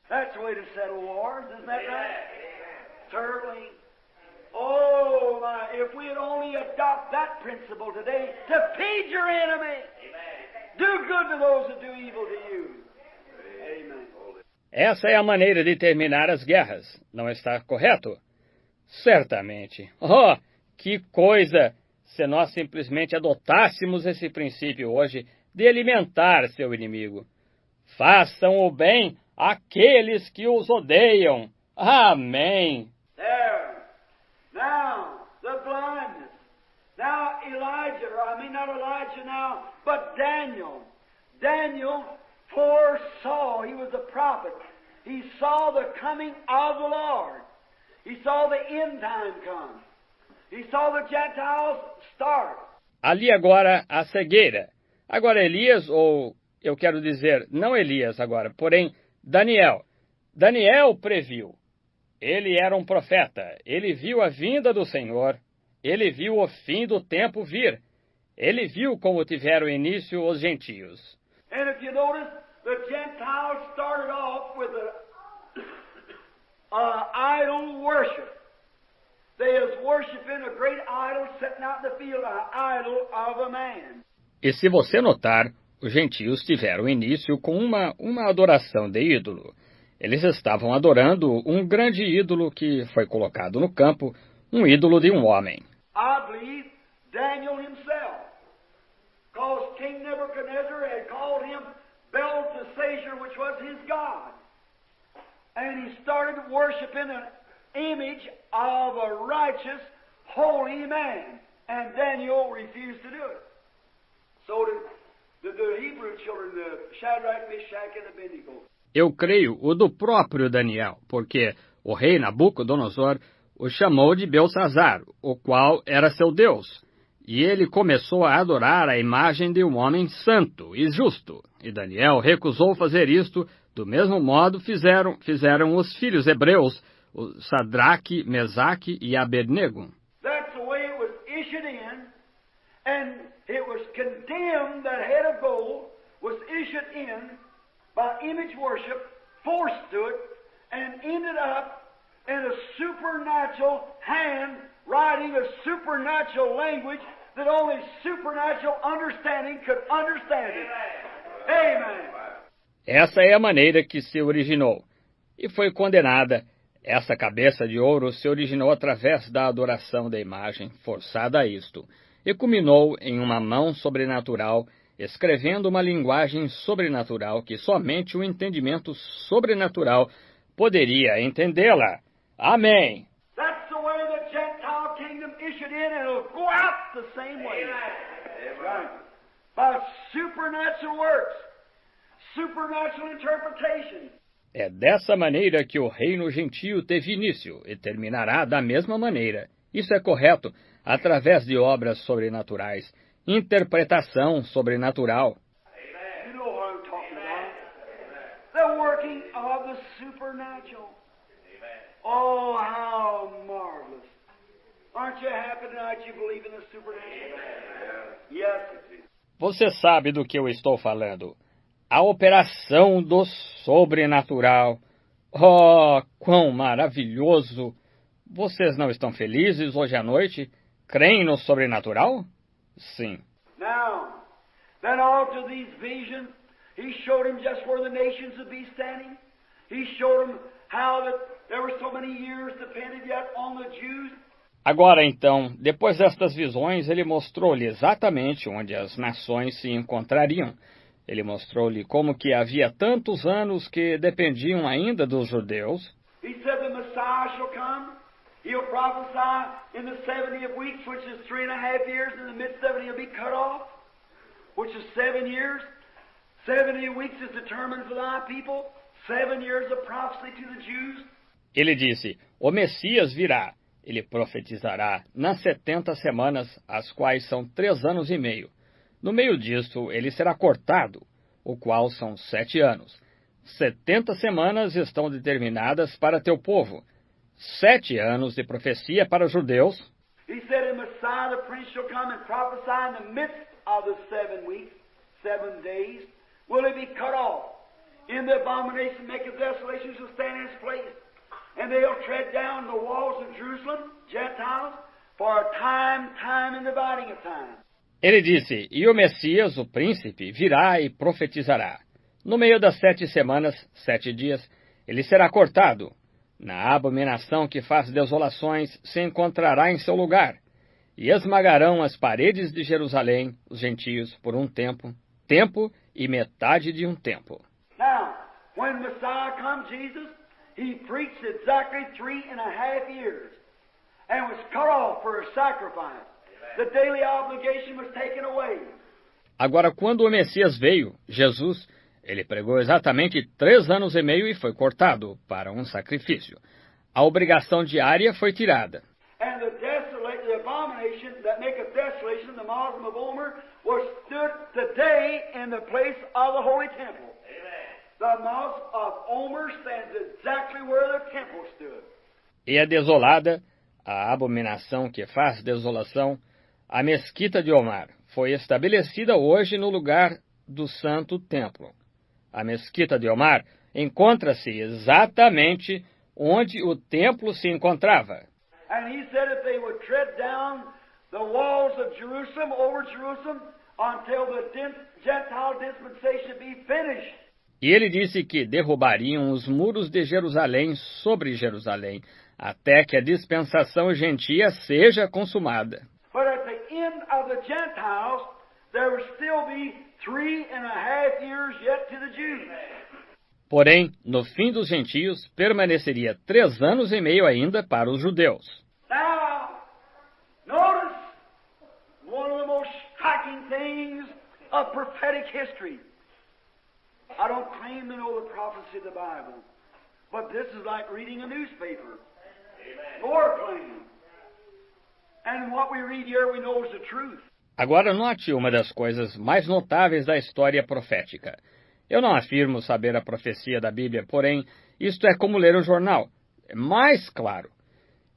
That's the way to settle wars, isn't that right? Certainly. Oh, my, if we'd only adopt that principle today to feed your enemy. Do good to those that do evil to you. Amen. Essa é a maneira de terminar as guerras. Não está correto? Certamente. Oh, que coisa se nós simplesmente adotássemos esse princípio hoje de alimentar seu inimigo. Façam o bem àqueles que os odeiam. Amém. There. Now, the blindness. Now, not Elijah now, but Daniel. Daniel foresaw, he was a prophet. He saw the coming of the Lord. He saw the end time come. He saw the Gentiles start. Ali agora a cegueira. Agora Elias, ou eu quero dizer, não Elias agora, porém Daniel. Daniel previu. Ele era um profeta. Ele viu a vinda do Senhor. Ele viu o fim do tempo vir. Ele viu como tiveram início os gentios. And if you notice, the Gentiles started off with idol worship. They was worshiping a great idol sitting out in the field, an idol of a man. E se você notar, os gentios tiveram início com uma adoração de ídolo. Eles estavam adorando um grande ídolo que foi colocado no campo, um ídolo de um homem. I believe Daniel himself, because King Nebuchadnezzar had called him Belteshazzar, which was his god. And he started worshiping an image of a righteous, holy man. And Daniel refused to do it. So did the Hebrew children, the Shadrach, Meshach, and Abednego. Eu creio o do próprio Daniel, porque o rei Nabucodonosor o chamou de Belsazar, o qual era seu Deus. E ele começou a adorar a imagem de um homem santo e justo. E Daniel recusou fazer isto, do mesmo modo fizeram os filhos hebreus, o Sadraque, Mesaque e Abednego. That's the way it was issued in, and it was condemned, that head of gold was issued in by image worship, forced to it, and ended up in a supernatural hand writing a supernatural language that only supernatural understanding could understand it. Amen. Essa é a maneira que se originou. E foi condenada. Essa cabeça de ouro se originou através da adoração da imagem, forçada a isto, e culminou em uma mão sobrenatural, escrevendo uma linguagem sobrenatural que somente o entendimento sobrenatural poderia entendê-la. Amém. That's the way the Gentile kingdom issued in, and it'll go out the same way. Right. By supernatural works. supernatural interpretation. É dessa maneira que o reino gentio teve início e terminará da mesma maneira. Isso é correto, através de obras sobrenaturais, interpretação sobrenatural. You know what I'm talking about. The working of the supernatural. Oh, how marvelous. Aren't you happy tonight you believe in the supernatural? Yes. Você sabe do que eu estou falando. A operação do sobrenatural. Oh, quão maravilhoso! Vocês não estão felizes hoje à noite? Creem no sobrenatural? Sim. Now, then after these visions, he showed him just where the nations would be standing. He showed him how that there were so many years depended yet on the Jews. Agora então, depois destas visões, ele mostrou-lhe exatamente onde as nações se encontrariam. Ele mostrou-lhe como que havia tantos anos que dependiam ainda dos judeus. He said the Messiah shall come. He'll prophesy in the 70th weeks, which is 3.5 years, and the mid-70 will be cut off, which is 7 years. 70 weeks is determined for thy people. 7 years of prophecy to the Jews. Ele disse, o Messias virá. Ele profetizará nas 70 semanas, as quais são 3 anos e meio. No meio disto, ele será cortado, o qual são 7 anos. 70 semanas estão determinadas para teu povo. 7 anos de profecia para os judeus. He said, "And Messiah the Prince shall come and prophesy in the midst of the 7 weeks, 7 days. Will he be cut off? In the abomination make a desolation shall stand in his place. And they'll tread down the walls of Jerusalem, Gentiles, for a time and dividing of time." Ele disse, e o Messias, o príncipe, virá e profetizará. No meio das 7 semanas, 7 dias, ele será cortado. Na abominação que faz desolações se encontrará em seu lugar. E esmagarão as paredes de Jerusalém, os gentios, por um tempo e metade de um tempo. Now, when Messiah comes, Jesus, he preached exactly 3.5 years and was cut off for a sacrifice. The daily obligation was taken away. Agora, quando o Messias veio, Jesus, ele pregou exatamente 3 anos e meio e foi cortado para um sacrifício. A obrigação diária foi tirada. And the abomination that maketh desolation, the Muslim of Omer, was stood today in the place of the holy temple. The Muslim of Omer stands exactly where the temple stood. E é desolada, a abominação que faz desolação, a mesquita de Omar, foi estabelecida hoje no lugar do santo templo. A mesquita de Omar encontra-se exatamente onde o templo se encontrava. And he said if they would tread down the walls of Jerusalem over Jerusalem until the Gentile dispensation be finished. E ele disse que derrubariam os muros de Jerusalém sobre Jerusalém, até que a dispensação gentia seja consumada. But at the end of the Gentiles, there would still be 3.5 years yet to the Jews. Porém, no fim dos gentios, permaneceria 3 anos e meio ainda para os judeus. Now, notice one of the most striking things of prophetic history. I don't claim to know the prophecy of the Bible, but this is like reading a newspaper. More claim. And what we read here we know is the truth. Agora note uma das coisas mais notáveis da história profética. Eu não afirmo saber a profecia da Bíblia, porém, isto é como ler um jornal. É mais claro.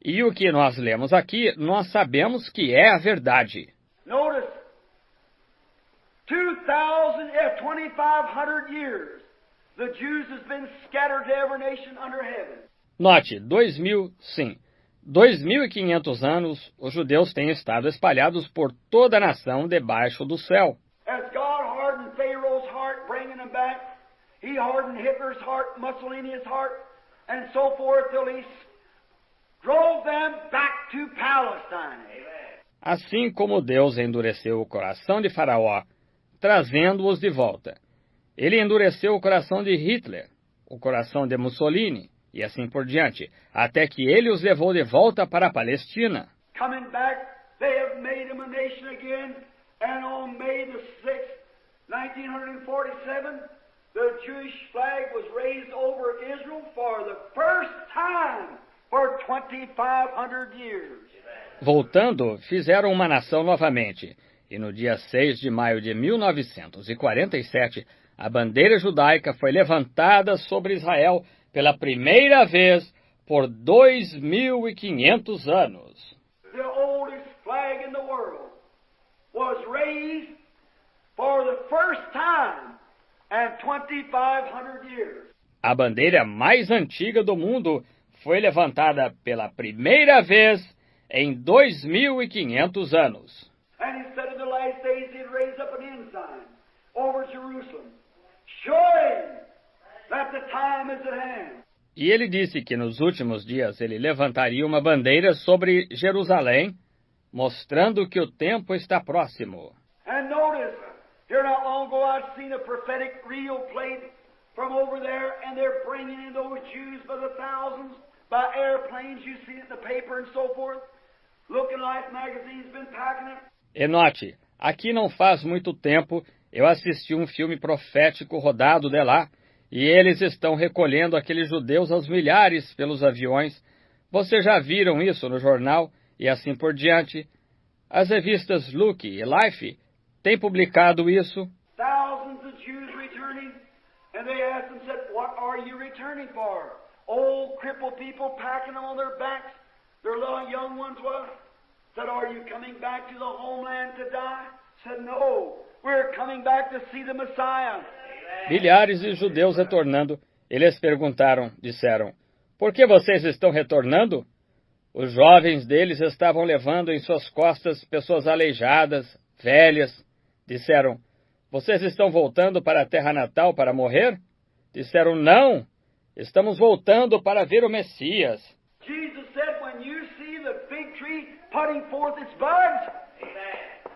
E o que nós lemos aqui, nós sabemos que é a verdade. Notice, 2,500 years, the Jews has been scattered to every nation under heaven. Note, 2.500 anos, os judeus têm estado espalhados por toda a nação debaixo do céu. As God hardened Pharaoh's heart, bringing them back, He hardened Hitler's heart, Mussolini's heart, and so forth, till He drove them back to Palestine. Assim como Deus endureceu o coração de Faraó, trazendo-os de volta. Ele endureceu o coração de Hitler, o coração de Mussolini, e assim por diante, até que ele os levou de volta para a Palestina. Coming back, they have made them a nation again, and on May the 6th, 1947, the Jewish flag was raised over Israel for the first time for 2,500 years. Voltando, fizeram uma nação novamente, e no dia 6 de maio de 1947, a bandeira judaica foi levantada sobre Israel pela primeira vez por 2.500 anos. The oldest flag in the world was raised for the first time in 2,500 years. A bandeira mais antiga do mundo foi levantada pela primeira vez em 2.500 anos. And he said in the last days he'd raise up an ensign over Jerusalem, showing that the time is at hand. E ele disse que nos últimos dias ele levantaria uma bandeira sobre Jerusalém, mostrando que o tempo está próximo. And notice, here not long ago I'd seen a prophetic reel played from over there, and they're bringing in those Jews by the thousands, by airplanes, you see it in the paper and so forth. Looking Life magazine's been packing it. E note, aqui não faz muito tempo eu assisti um filme profético rodado de lá, e eles estão recolhendo aqueles judeus aos milhares pelos aviões. Vocês já viram isso no jornal e assim por diante. As revistas Look e Life têm publicado isso. Thousands of Jews returning, and they asked them, said, what are you returning for? Old crippled people packing them on their backs, their little young ones was. Said, are you coming back to the homeland to die? Said, no, we're coming back to see the Messiah. Milhares de judeus retornando. Eles perguntaram, disseram, por que vocês estão retornando? Os jovens deles estavam levando em suas costas pessoas aleijadas, velhas. Disseram, vocês estão voltando para a terra natal para morrer? Disseram, não, estamos voltando para ver o Messias. Jesus said, when you see the fig tree putting forth its buds,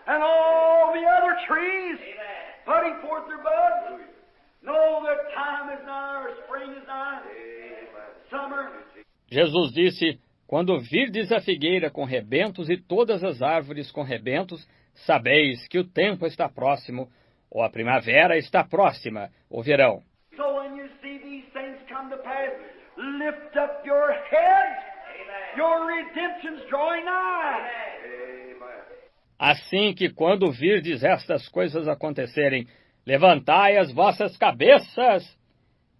and all the other trees putting forth their buds, know that time is nigh, or spring is nigh, summer. Jesus disse, quando virdes a figueira com rebentos e todas as árvores com rebentos, sabeis que o tempo está próximo, ou a primavera está próxima, o verão. So when you see these things come to pass, lift up your heads, your redemption's drawing nigh. Assim que quando virdes estas coisas acontecerem, levantai as vossas cabeças,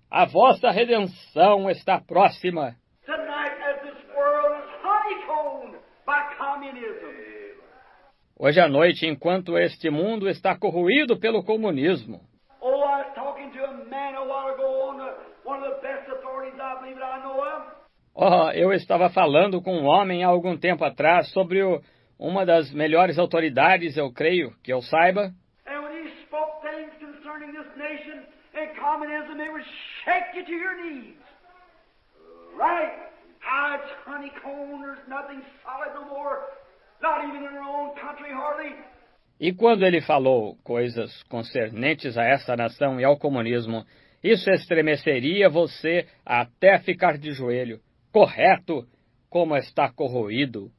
a vossa redenção está próxima. Tonight, as this world is honeycombed by communism, Hoje à noite, enquanto este mundo está corroído pelo comunismo. oh, I was talking to a man a while ago on one of the best authorities I believe that I know of. Eu estava falando com um homem há algum tempo atrás sobre uma das melhores autoridades, eu creio, que eu saiba. And when he spoke things concerning this nation and communism, it would shake you to your knees. Right? How it's honeycombed, there's nothing solid no more, not even in our own country hardly. E quando ele falou coisas concernentes a essa nação e ao comunismo, isso estremeceria você até ficar de joelho. Correto, como está corroído.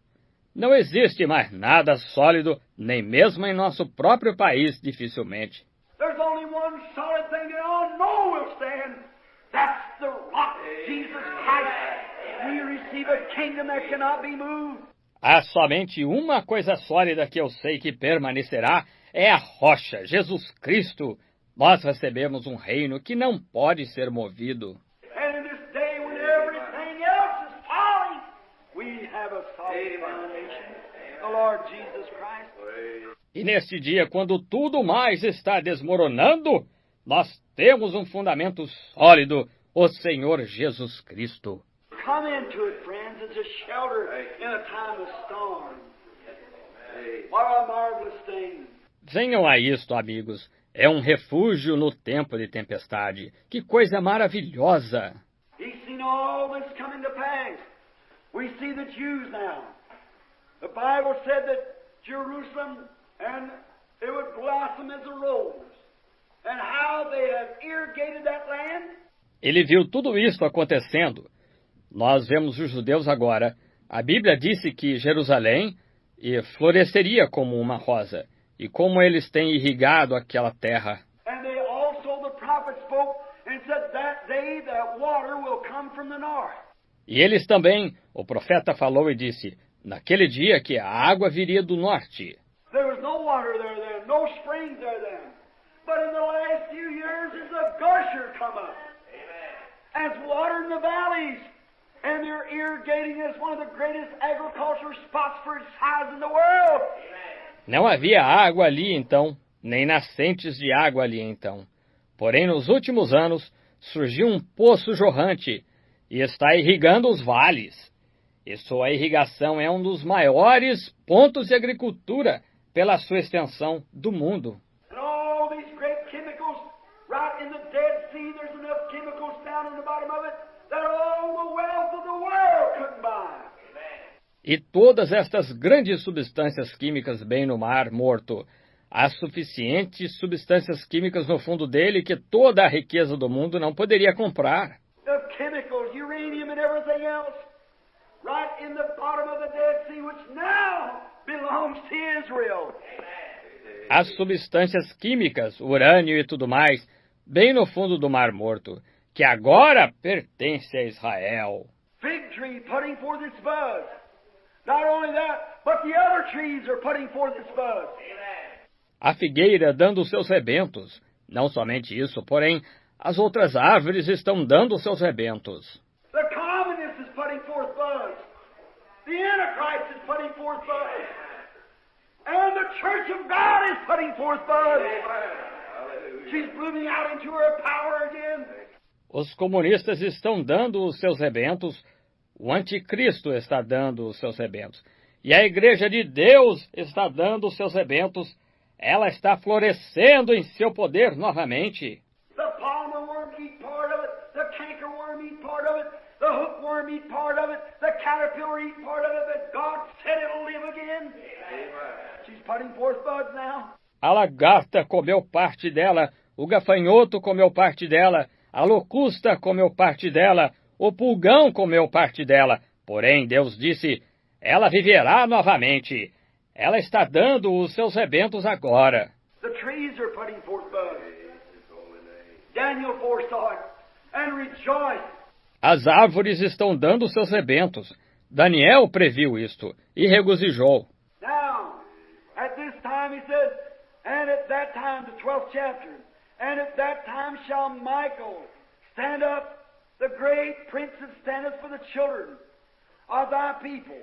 Não existe mais nada sólido, nem mesmo em nosso próprio país, dificilmente. There's only one solid thing that I know will stand. That's the rock, Jesus Christ. We receive a kingdom that cannot be moved. Há somente uma coisa sólida que eu sei que permanecerá, é a rocha, Jesus Cristo. Nós recebemos um reino que não pode ser movido. And in this day when everything else is falling, we have a solid foundation, the Lord Jesus Christ. E neste dia, quando tudo mais está desmoronando, nós temos um fundamento sólido, o Senhor Jesus Cristo. Come into it, friends. It's a shelter in a time of storm. What a marvelous thing. Venham a isto, amigos. É um refúgio no tempo de tempestade. Que coisa maravilhosa! He's seen all this coming to pass. We see the Jews now. The Bible said that Jerusalem, and it would blossom as a rose. And how they have irrigated that land. Ele viu tudo isso acontecendo. Nós vemos os judeus agora. A Bíblia disse que Jerusalém floresceria como uma rosa. E como eles têm irrigado aquela terra. And they also, the prophet spoke day that water will come from the north. E eles também, o profeta falou e disse, naquele dia que a água viria do norte. There was no water there then, no springs there then. But in the last few years, there's a gusher come up. And it's water in the valleys. And they're irrigating it as one of the greatest agricultural spots for its size in the world. Não havia água ali então, nem nascentes de água ali então. Porém, nos últimos anos, surgiu um poço jorrante e está irrigando os vales. E sua irrigação é um dos maiores pontos de agricultura pela sua extensão do mundo. And all these great chemicals, right in the Dead Sea, there's enough chemicals down in the bottom of it that all the wealth of the world couldn't buy. E todas estas grandes substâncias químicas bem no mar morto, há suficientes substâncias químicas no fundo dele que toda a riqueza do mundo não poderia comprar. The chemicals, uranium and everything else, right in the bottom of the Dead Sea, which now belongs to Israel. As substâncias químicas, urânio e tudo mais, bem no fundo do mar morto, que agora pertence a Israel. Fig tree putting forth its buds. Not only that, but the other trees are putting forth its buds. A figueira dando os seus rebentos. Não somente isso, porém, as outras árvores estão dando os seus rebentos. The communist is putting forth buds. The Antichrist is putting forth buds. And the Church of God is putting forth buds. She's blooming out into her power again. Os comunistas estão dando os seus rebentos, o anticristo está dando os seus rebentos, e a igreja de Deus está dando os seus rebentos, ela está florescendo em seu poder novamente. The palmer worm eat part of it, the canker worm eat part of it, the hookworm eat part of it, the caterpillar eat part of it, but God said it'll live again. She's putting forth buds now. A lagarta comeu parte dela, o gafanhoto comeu parte dela, a locusta comeu parte dela, o pulgão comeu parte dela. Porém, Deus disse, ela viverá novamente. Ela está dando os seus rebentos agora. The trees are putting forth buds. Daniel foresaw it and rejoiced. As árvores estão dando os seus rebentos. Daniel previu isto e regozijou. Now, at this time he said, and at that time, the 12th chapter, and at that time shall Michael stand up, the great prince that standeth for the children of thy people.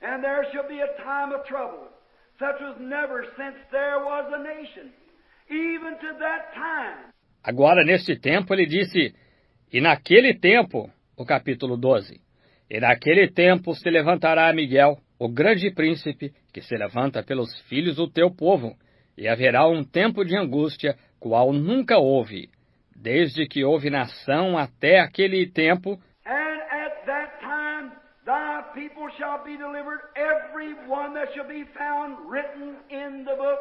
And there shall be a time of trouble, such as never since there was a nation, even to that time. Agora, neste tempo, ele disse, e naquele tempo, o capítulo 12, e naquele tempo se levantará Miguel, o grande príncipe, que se levanta pelos filhos do teu povo, e haverá um tempo de angústia, qual nunca houve, desde que houve nação até aquele tempo. And at that time thy people shall be delivered, every one that shall be found written in the book.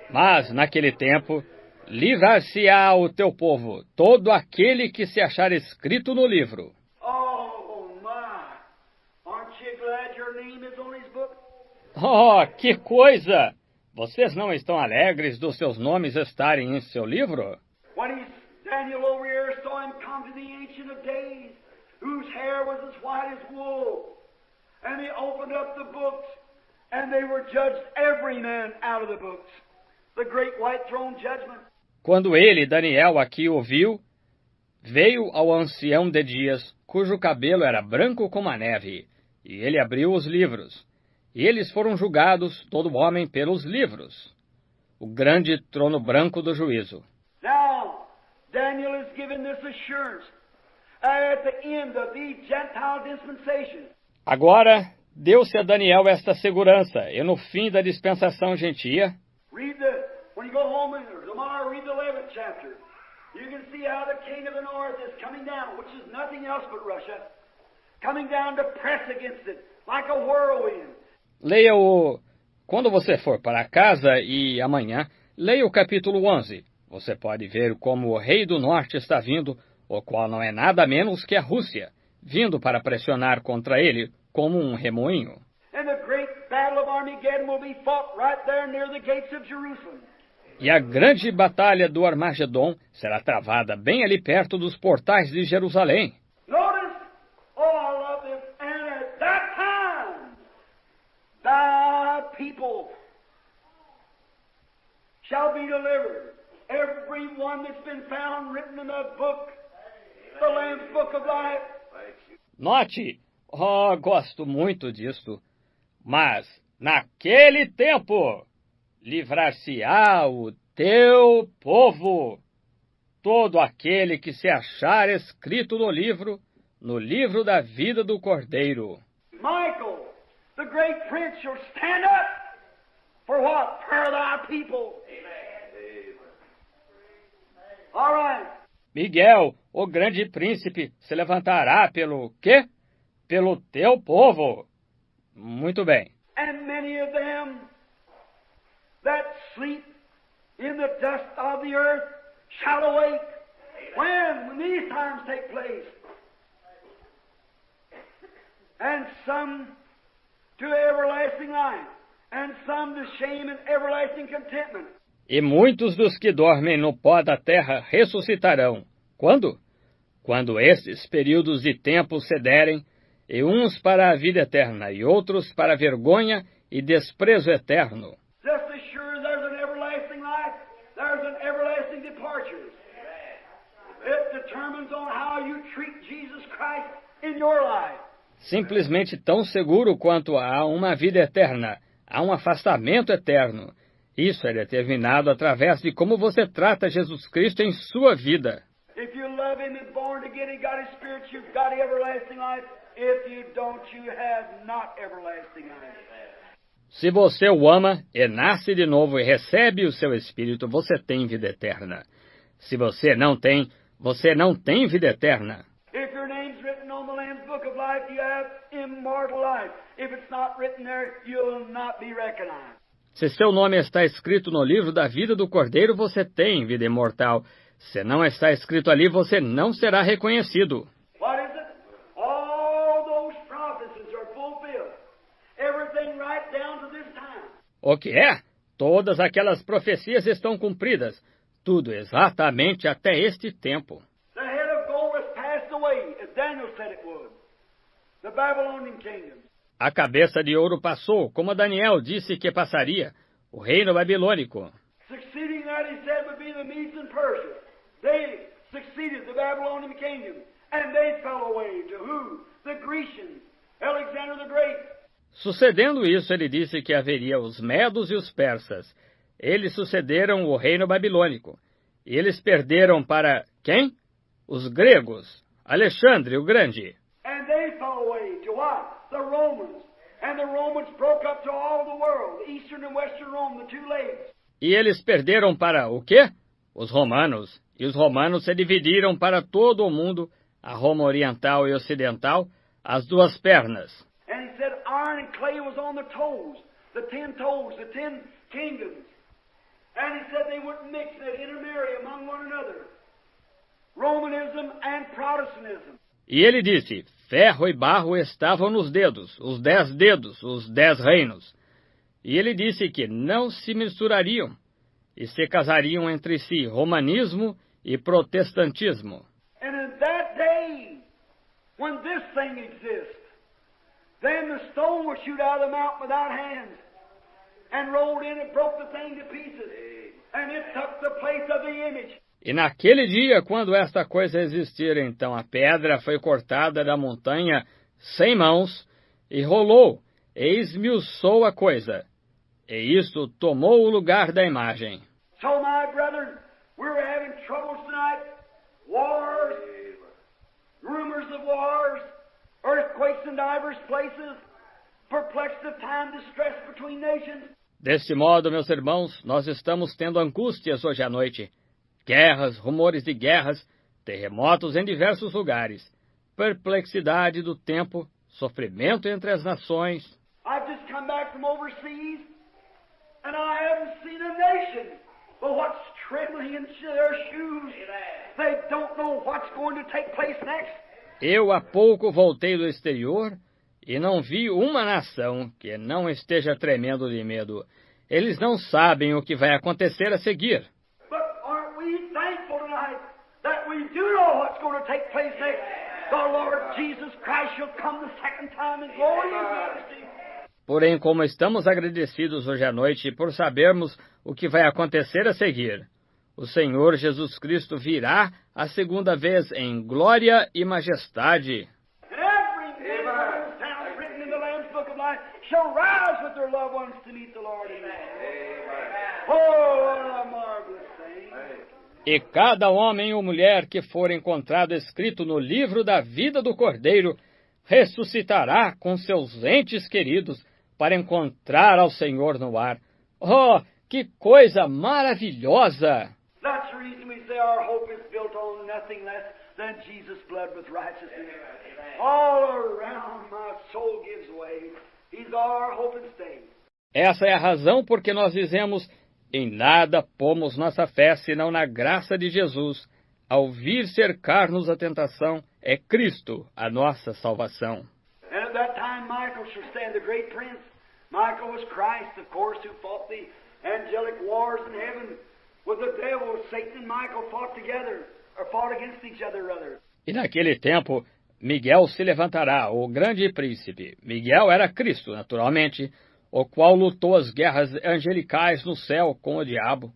Mas, naquele tempo, livrar-se-á o teu povo, todo aquele que se achar escrito no livro. Oh my! Aren't you glad your name is on his book? Oh, que coisa! Vocês não estão alegres dos seus nomes estarem em seu livro? When Daniel over here saw him come to the Ancient of Days, whose hair was as white as wool, and he opened up the books, and they were judged every man out of the books. The great white throne judgment. Quando ele, Daniel, aqui ouviu, veio ao ancião de dias, cujo cabelo era branco como a neve, e ele abriu os livros. E eles foram julgados, todo homem, pelos livros. O grande trono branco do juízo. Now, Daniel is given this assurance at the end of the Gentile dispensation. Agora, deu-se a Daniel esta segurança, e no fim da dispensação gentia, When you go home or tomorrow, read the 11th chapter. You can see how the king of the north is coming down, which is nothing else but Russia, coming down to press against it, like a whirlwind. Leia-o quando você for para casa e amanhã, leia o capítulo 11. Você pode ver como o rei do norte está vindo, o qual não é nada menos que a Rússia, vindo para pressionar contra ele como um remoinho. And the great battle of Armageddon will be fought right there near the gates of Jerusalem. E a grande batalha do Armagedon será travada bem ali perto dos portais de Jerusalém. Notice, oh, I love this. And at that time, thy people shall be delivered. Every one that's been found written in the book, the Lamb's Book of Life. Note, gosto muito disso. Mas, naquele tempo, livrar-se-á o teu povo, todo aquele que se achar escrito no livro da vida do Cordeiro. Michael, the great prince, shall stand up for what? For thy people. All right. Miguel, o grande príncipe, se levantará pelo quê? Pelo teu povo. Muito bem. And many of them that sleep in the dust of the earth shall awake. When these times take place. And some to everlasting life, and some to shame and everlasting contentment. E muitos dos que dormem no pó da terra ressuscitarão. Quando? Quando estes períodos de tempo cederem, e uns para a vida eterna, e outros para a vergonha e desprezo eterno. Just as sure there's an everlasting life, there's an everlasting departure. It determines on how you treat Jesus Christ in your life. Simplesmente tão seguro quanto há uma vida eterna, há um afastamento eterno. Isso é determinado através de como você trata Jesus Cristo em sua vida. If you love Him and born again and got His Spirit, you've got everlasting life. If you don't, you have not everlasting life. Se você o ama e nasce de novo e recebe o seu Espírito, você tem vida eterna. Se você não tem vida eterna. If your name's written on the Lamb's Book of Life, you have immortal life. If it's not written there, you'll not be recognized. Se seu nome está escrito no livro da vida do Cordeiro, você tem vida imortal. Se não está escrito ali, você não será reconhecido. What is it? All those prophecies are fulfilled. Everything right down to this time. O que é? Todas aquelas profecias estão cumpridas. Tudo exatamente até este tempo. The head of gold has passed away, as Daniel said it would. The Babylonian kingdom. A cabeça de ouro passou, como Daniel disse que passaria, o reino babilônico. Succeeding that, he said, would be the Medes and Persia. They succeeded the Babylonian kingdom, and they fell away to who? The Grecians, Alexander the Great. Sucedendo isso, ele disse que haveria os medos e os persas. Eles sucederam o reino babilônico. E eles perderam para quem? Os gregos, Alexandre o Grande. And they fell away to what? The Romans. And the Romans broke up to all the world, Eastern and Western Rome, the two legs. E eles perderam para o quê? Os romanos. E os romanos se dividiram para todo o mundo, a Roma oriental e ocidental, as duas pernas. And he said iron and clay was on the toes, the 10 kingdoms. And he said they wouldn't mix, they'd intermarry among one another. Romanism and Protestantism. E ele disse, ferro e barro estavam nos dedos, os 10 reinos. E ele disse que não se misturariam e se casariam entre si, romanismo e protestantismo. And in that day, when this thing exists, then the stone will shoot out of the mountain without hands, and rolled in and broke the thing to pieces, and it took the place of the image. E naquele dia, quando esta coisa existir, então a pedra foi cortada da montanha sem mãos, e rolou, e esmiuçou a coisa. E isto tomou o lugar da imagem. So, my brethren, we're having troubles tonight. Wars, rumors of wars, earthquakes in divers places, perplexity of time, distress between nations. Deste modo, meus irmãos, nós estamos tendo angústias hoje à noite. Guerras, rumores de guerras, terremotos em diversos lugares, perplexidade do tempo, sofrimento entre as nações. I've just come back from overseas, and I haven't seen a nation but what's trembling in their shoes. They don't know what's going to take place next. Eu há pouco voltei do exterior e não vi uma nação que não esteja tremendo de medo. Eles não sabem o que vai acontecer a seguir. But aren't we thankful tonight that we do know what's going to take place next? The Lord Jesus Christ shall come the second time in glory and majesty. Porém, como estamos agradecidos hoje à noite por sabermos o que vai acontecer a seguir, o Senhor Jesus Cristo virá a segunda vez em glória e majestade. And every name that is found written in the Lamb's Book of Life shall rise with their loved ones to meet the Lord in heaven. Oh, what a marvelous thing. E cada homem ou mulher que for encontrado escrito no livro da vida do Cordeiro ressuscitará com seus entes queridos para encontrar ao Senhor no ar. Oh, que coisa maravilhosa! That's the reason we say our hope is built on nothing less than Jesus' blood with righteousness. All around my soul gives way. He's our hope and stay. Essa é a razão por que nós dizemos: em nada pomos nossa fé senão na graça de Jesus. Ao vir cercar-nos a tentação, é Cristo a nossa salvação. And at that time Michael shall stand, the great prince. Michael was Christ, of course, who fought the angelic wars in heaven with the devil. Satan and Michael fought together, or fought against each other, rather. E naquele tempo, Miguel se levantará, o grande príncipe. Miguel era Cristo, naturalmente, o qual lutou as guerras angelicais no céu com o diabo.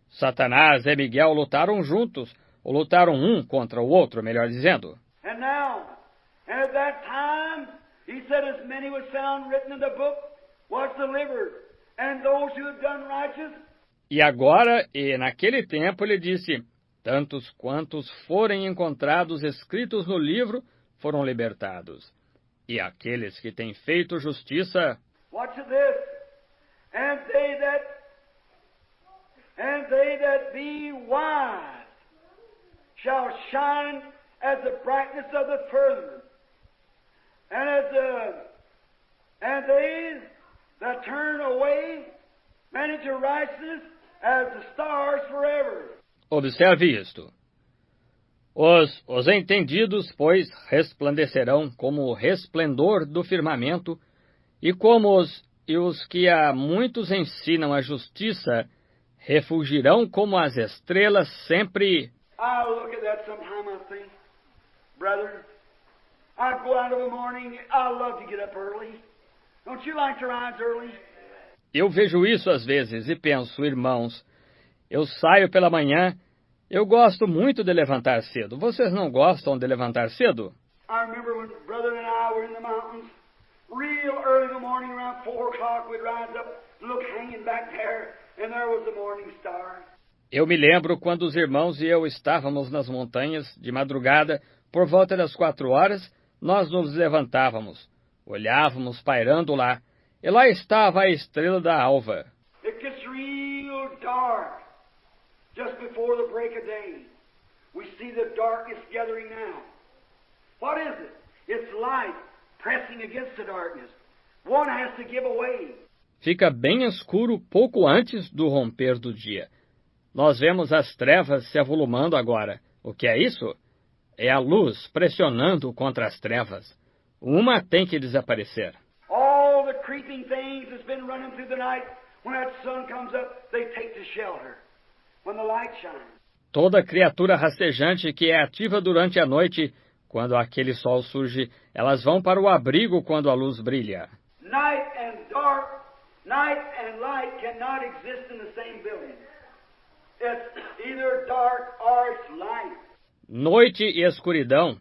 Satanás e Miguel lutaram juntos, ou lutaram um contra o outro, melhor dizendo. And now, and at that time, he said, as many was found written in the book was delivered, and those who had done righteous. E agora, e naquele tempo, ele disse: tantos quantos forem encontrados escritos no livro foram libertados. E aqueles que têm feito justiça. Watch this. And they that be wise shall shine as the brightness of the firmament, and they that turn away many to righteousness as the stars forever. Observe isto. Os entendidos, pois, resplandecerão como o resplendor do firmamento, e como os que a muitos ensinam a justiça, refulgirão como as estrelas sempre. I look at that sometime, I think, brother, I go out of the morning, I love to get up early. Don't you like to rise early? Eu vejo isso às vezes e penso: irmãos, eu saio pela manhã, eu gosto muito de levantar cedo. Vocês não gostam de levantar cedo? I remember when brother and I were in the mountains, real early in the morning, around 4 o'clock, we'd rise up, look hanging back there, and there was the morning star. Eu me lembro quando os irmãos e eu estávamos nas montanhas, de madrugada, por volta das 4 horas, nós nos levantávamos, olhávamos pairando lá, e lá estava a estrela da alva. It gets real dark just before the break of day. We see the darkness gathering now. What is it? It's light pressing against the darkness. One has to give away. Fica bem escuro pouco antes do romper do dia. Nós vemos as trevas se avolumando agora. O que é isso? É a luz pressionando contra as trevas. Uma tem que desaparecer. All the creeping things that's been running through the night, when that sun comes up, they take to shelter. When the light shines. Toda criatura rastejante que é ativa durante a noite, quando aquele sol surge, elas vão para o abrigo quando a luz brilha. Night and light cannot exist in the same building. It's either dark or it's light. Noite e escuridão,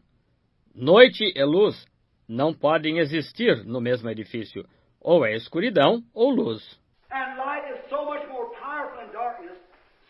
noite e luz, não podem existir no mesmo edifício. Ou é escuridão ou luz. And light is so much more powerful than darkness.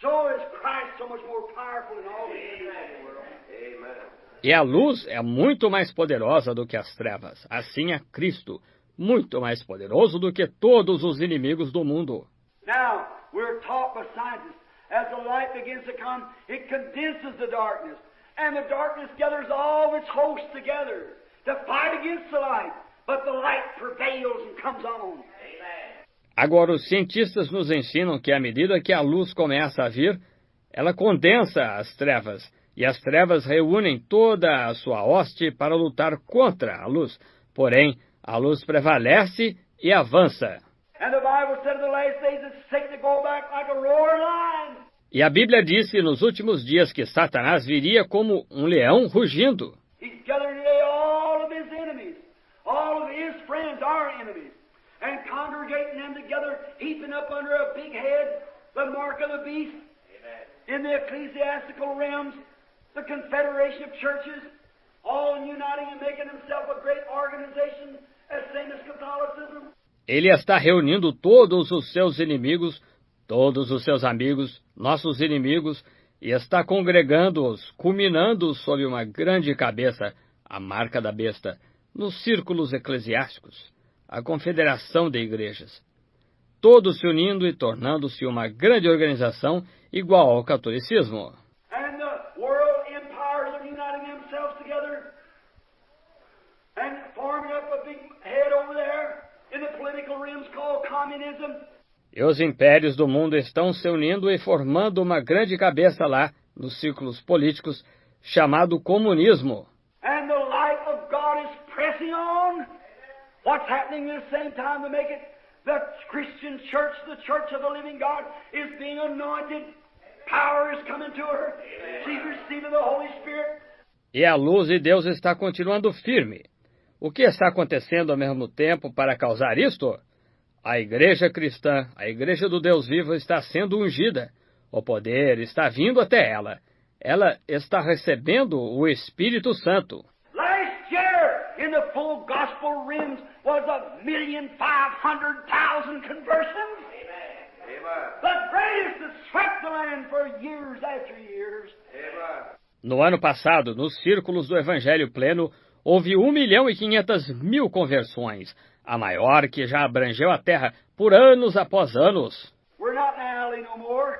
So is Christ so much more powerful than all the enemies of the world. Amen. E a luz é muito mais poderosa do que as trevas. Assim é Cristo, muito mais poderoso do que todos os inimigos do mundo. Now, we're taught by scientists, as the light begins to come, it condenses the darkness. And the darkness gathers all of its hosts together to fight against the light. But the light prevails and comes on. Amen. Agora, os cientistas nos ensinam que à medida que a luz começa a vir, ela condensa as trevas. E as trevas reúnem toda a sua hoste para lutar contra a luz. Porém, a luz prevalece e avança. And the Bible said in the last days that Satan would go back like a roaring lion. E a Bíblia disse nos últimos dias que Satanás viria como um leão rugindo. He's gathering today all of his enemies, all of his friends, our enemies, and congregating them together, heaping up under a big head the mark of the beast. Amen. In the ecclesiastical realms, the confederation of churches, all uniting and making themselves a great organization, as same as Catholicism. Ele está reunindo todos os seus inimigos, todos os seus amigos, nossos inimigos, e está congregando-os, culminando-os sob uma grande cabeça, a marca da besta, nos círculos eclesiásticos, a confederação de igrejas. Todos se unindo e tornando-se uma grande organização igual ao catolicismo. And the world empires are uniting themselves together and forming up a big head over there in the political realms called communism. E os impérios do mundo estão se unindo e formando uma grande cabeça lá, nos círculos políticos, chamado comunismo. And the light of God is pressing on. What's happening at the same time to make it? The Christian church, the church of the living God, is being anointed. Power is coming to her. She's receiving the Holy Spirit. E a luz de Deus está continuando firme. O que está acontecendo ao mesmo tempo para causar isto? A igreja cristã, a igreja do Deus vivo está sendo ungida. O poder está vindo até ela. Ela está recebendo o Espírito Santo. Last year, in the full gospel realms, was 1,500,000 conversions. Amen. The greatest that swept the land for years after years. Amen. No ano passado, nos círculos do Evangelho Pleno, houve 1.500.000 conversões, a maior que já abrangeu a terra por anos após anos. We're not in a alley no more.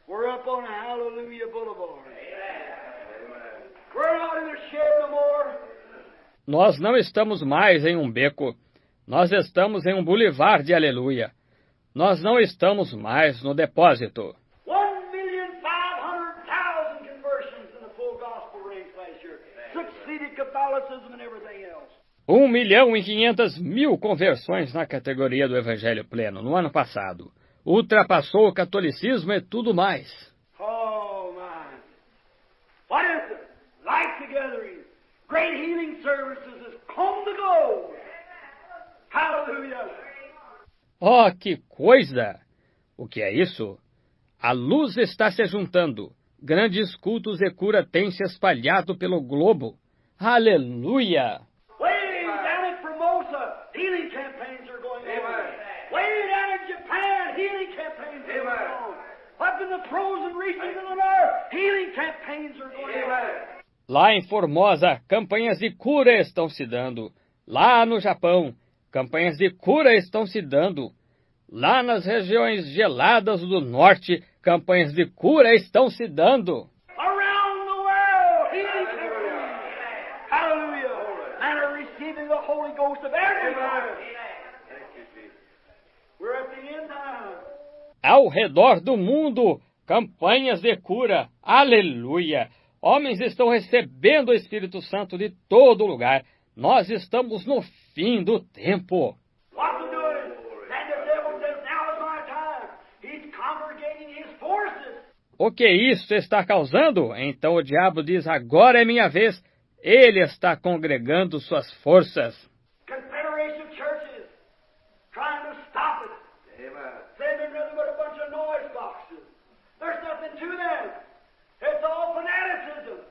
We're up on a Hallelujah Boulevard. Amen. We're not in a shed no more. Nós não estamos mais em um beco. Nós estamos em um bulevar de aleluia. Nós não estamos mais no depósito. 1,500,000 conversions in the full gospel range last year. Succeeded Catholicism and everything else. 1.500.000 conversões na categoria do Evangelho Pleno no ano passado. Ultrapassou o catolicismo e tudo mais. Oh, my. What is it? Light gathering. Great healing services is come to go. Hallelujah. Oh, que coisa! O que é isso? A luz está se juntando. Grandes cultos e cura têm se espalhado pelo globo. Aleluia! Way down in Formosa, healing campaigns are going on. Way down in Japan, healing campaigns are going on. Up in the frozen regions of the north, healing campaigns are going on. Lá em Formosa, campanhas de cura estão se dando. Lá no Japão, campanhas de cura estão se dando. Lá nas regiões geladas do norte, campanhas de cura estão se dando. Around the world, healing campaigns. Hallelujah. And are receiving the Holy Ghost of everyone. We're at the end time. Ao redor do mundo, campanhas de cura. Aleluia! Homens estão recebendo o Espírito Santo de todo lugar. Nós estamos no fim do tempo. What's it doing? And the devil says, now is my time. He's congregating his forces. O que isso está causando? Então o diabo diz, agora é minha vez. Ele está congregando suas forças. Confederation of churches trying to stop it. Amen. Saying they're nothing but a bunch of noise boxes. There's nothing to them. It's all fanaticism.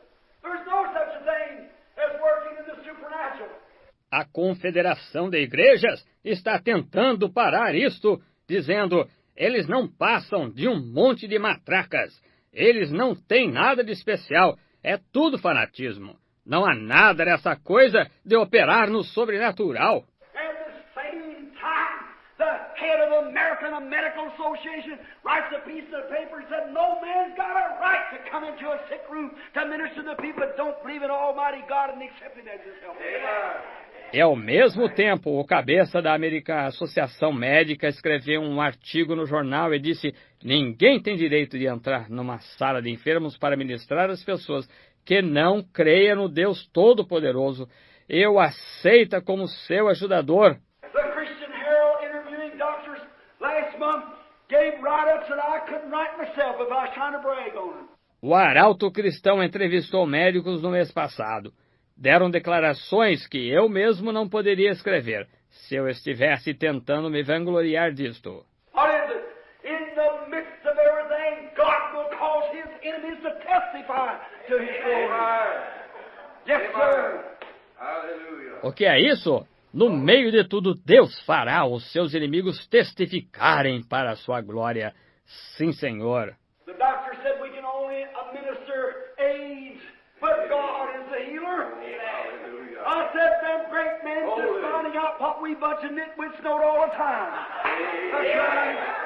There's no such a thing as working in the supernatural. A Confederação de Igrejas está tentando parar isto, dizendo, eles não passam de um monte de matracas. Eles não têm nada de especial. É tudo fanatismo. Não há nada nessa coisa de operar no sobrenatural. At the same time, the head of the American Medical Association writes a piece of paper and said, no man's got a right to come into a sick room to minister to people that don't believe in Almighty God and accept Him as His help. E ao mesmo tempo, o cabeça da American Associação Médica escreveu um artigo no jornal e disse, ninguém tem direito de entrar numa sala de enfermos para ministrar às pessoas que não creia no Deus Todo-Poderoso e o aceita como seu ajudador. The Christian Herald interviewing doctors write-ups that I couldn't write myself if I was trying to brag on them. O Arauto Cristão entrevistou médicos no mês passado. Deram declarações que eu mesmo não poderia escrever, se eu estivesse tentando me vangloriar disto. What is it? In the midst of everything, God will cause His enemies to testify to His glory. Yes, sir. Hallelujah. O que é isso? No meio de tudo, Deus fará os seus inimigos testificarem para a sua glória. Sim, Senhor. The doctor said we can only administer AIDS, but God is the healer. I said them great men just finding out what we bunch of nitwits know all the time. That's right.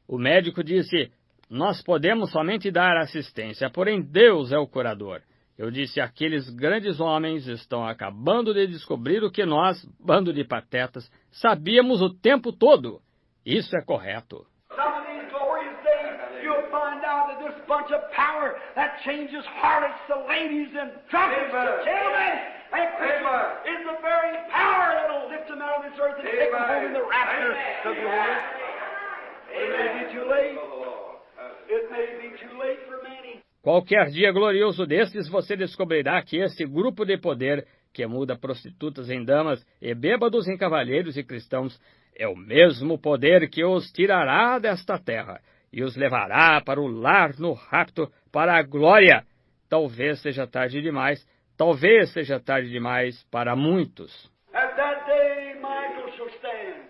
O médico disse, nós podemos somente dar assistência, porém Deus é o curador. Eu disse, aqueles grandes homens estão acabando de descobrir o que nós, bando de patetas, sabíamos o tempo todo. Isso é correto. Some of these glorious days, you'll find out that this bunch of power that changes harlots to ladies and drunkards to gentlemen and Christians is the very power that'll lift them out of this earth and take them home in the rapture of glory. It may be too late. It may be too late for many. Qualquer dia glorioso destes, você descobrirá que esse grupo de poder, que muda prostitutas em damas e bêbados em cavalheiros e cristãos, é o mesmo poder que os tirará desta terra e os levará para o lar no rapto para a glória. Talvez seja tarde demais, talvez seja tarde demais para muitos. At that day, Michael shall stand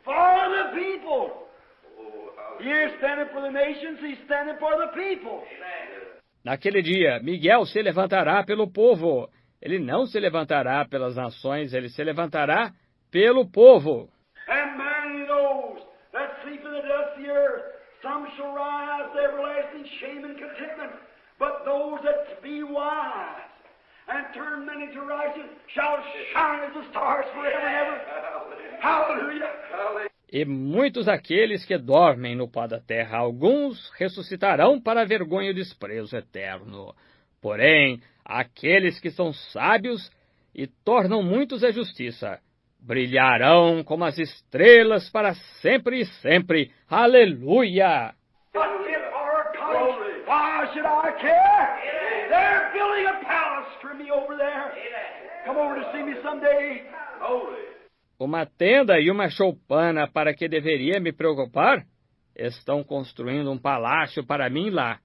for the people. He is standing for the nations, he's standing for the people. Naquele dia, Miguel se levantará pelo povo. Ele não se levantará pelas nações, ele se levantará pelo povo. And many of those that sleep in the dust of the earth, some shall rise to everlasting shame and contentment, but those that be wise and turn many to righteousness shall shine as the stars forever and ever. Hallelujah. E muitos aqueles que dormem no pó da terra, alguns ressuscitarão para a vergonha e o desprezo eterno. Porém, aqueles que são sábios e tornam muitos a justiça, brilharão como as estrelas para sempre e sempre. Aleluia! But if our college, why should I care? They're building a palace for me over there. Come over to see me someday. Uma tenda e uma choupana para que deveria me preocupar? Estão construindo um palácio para mim lá.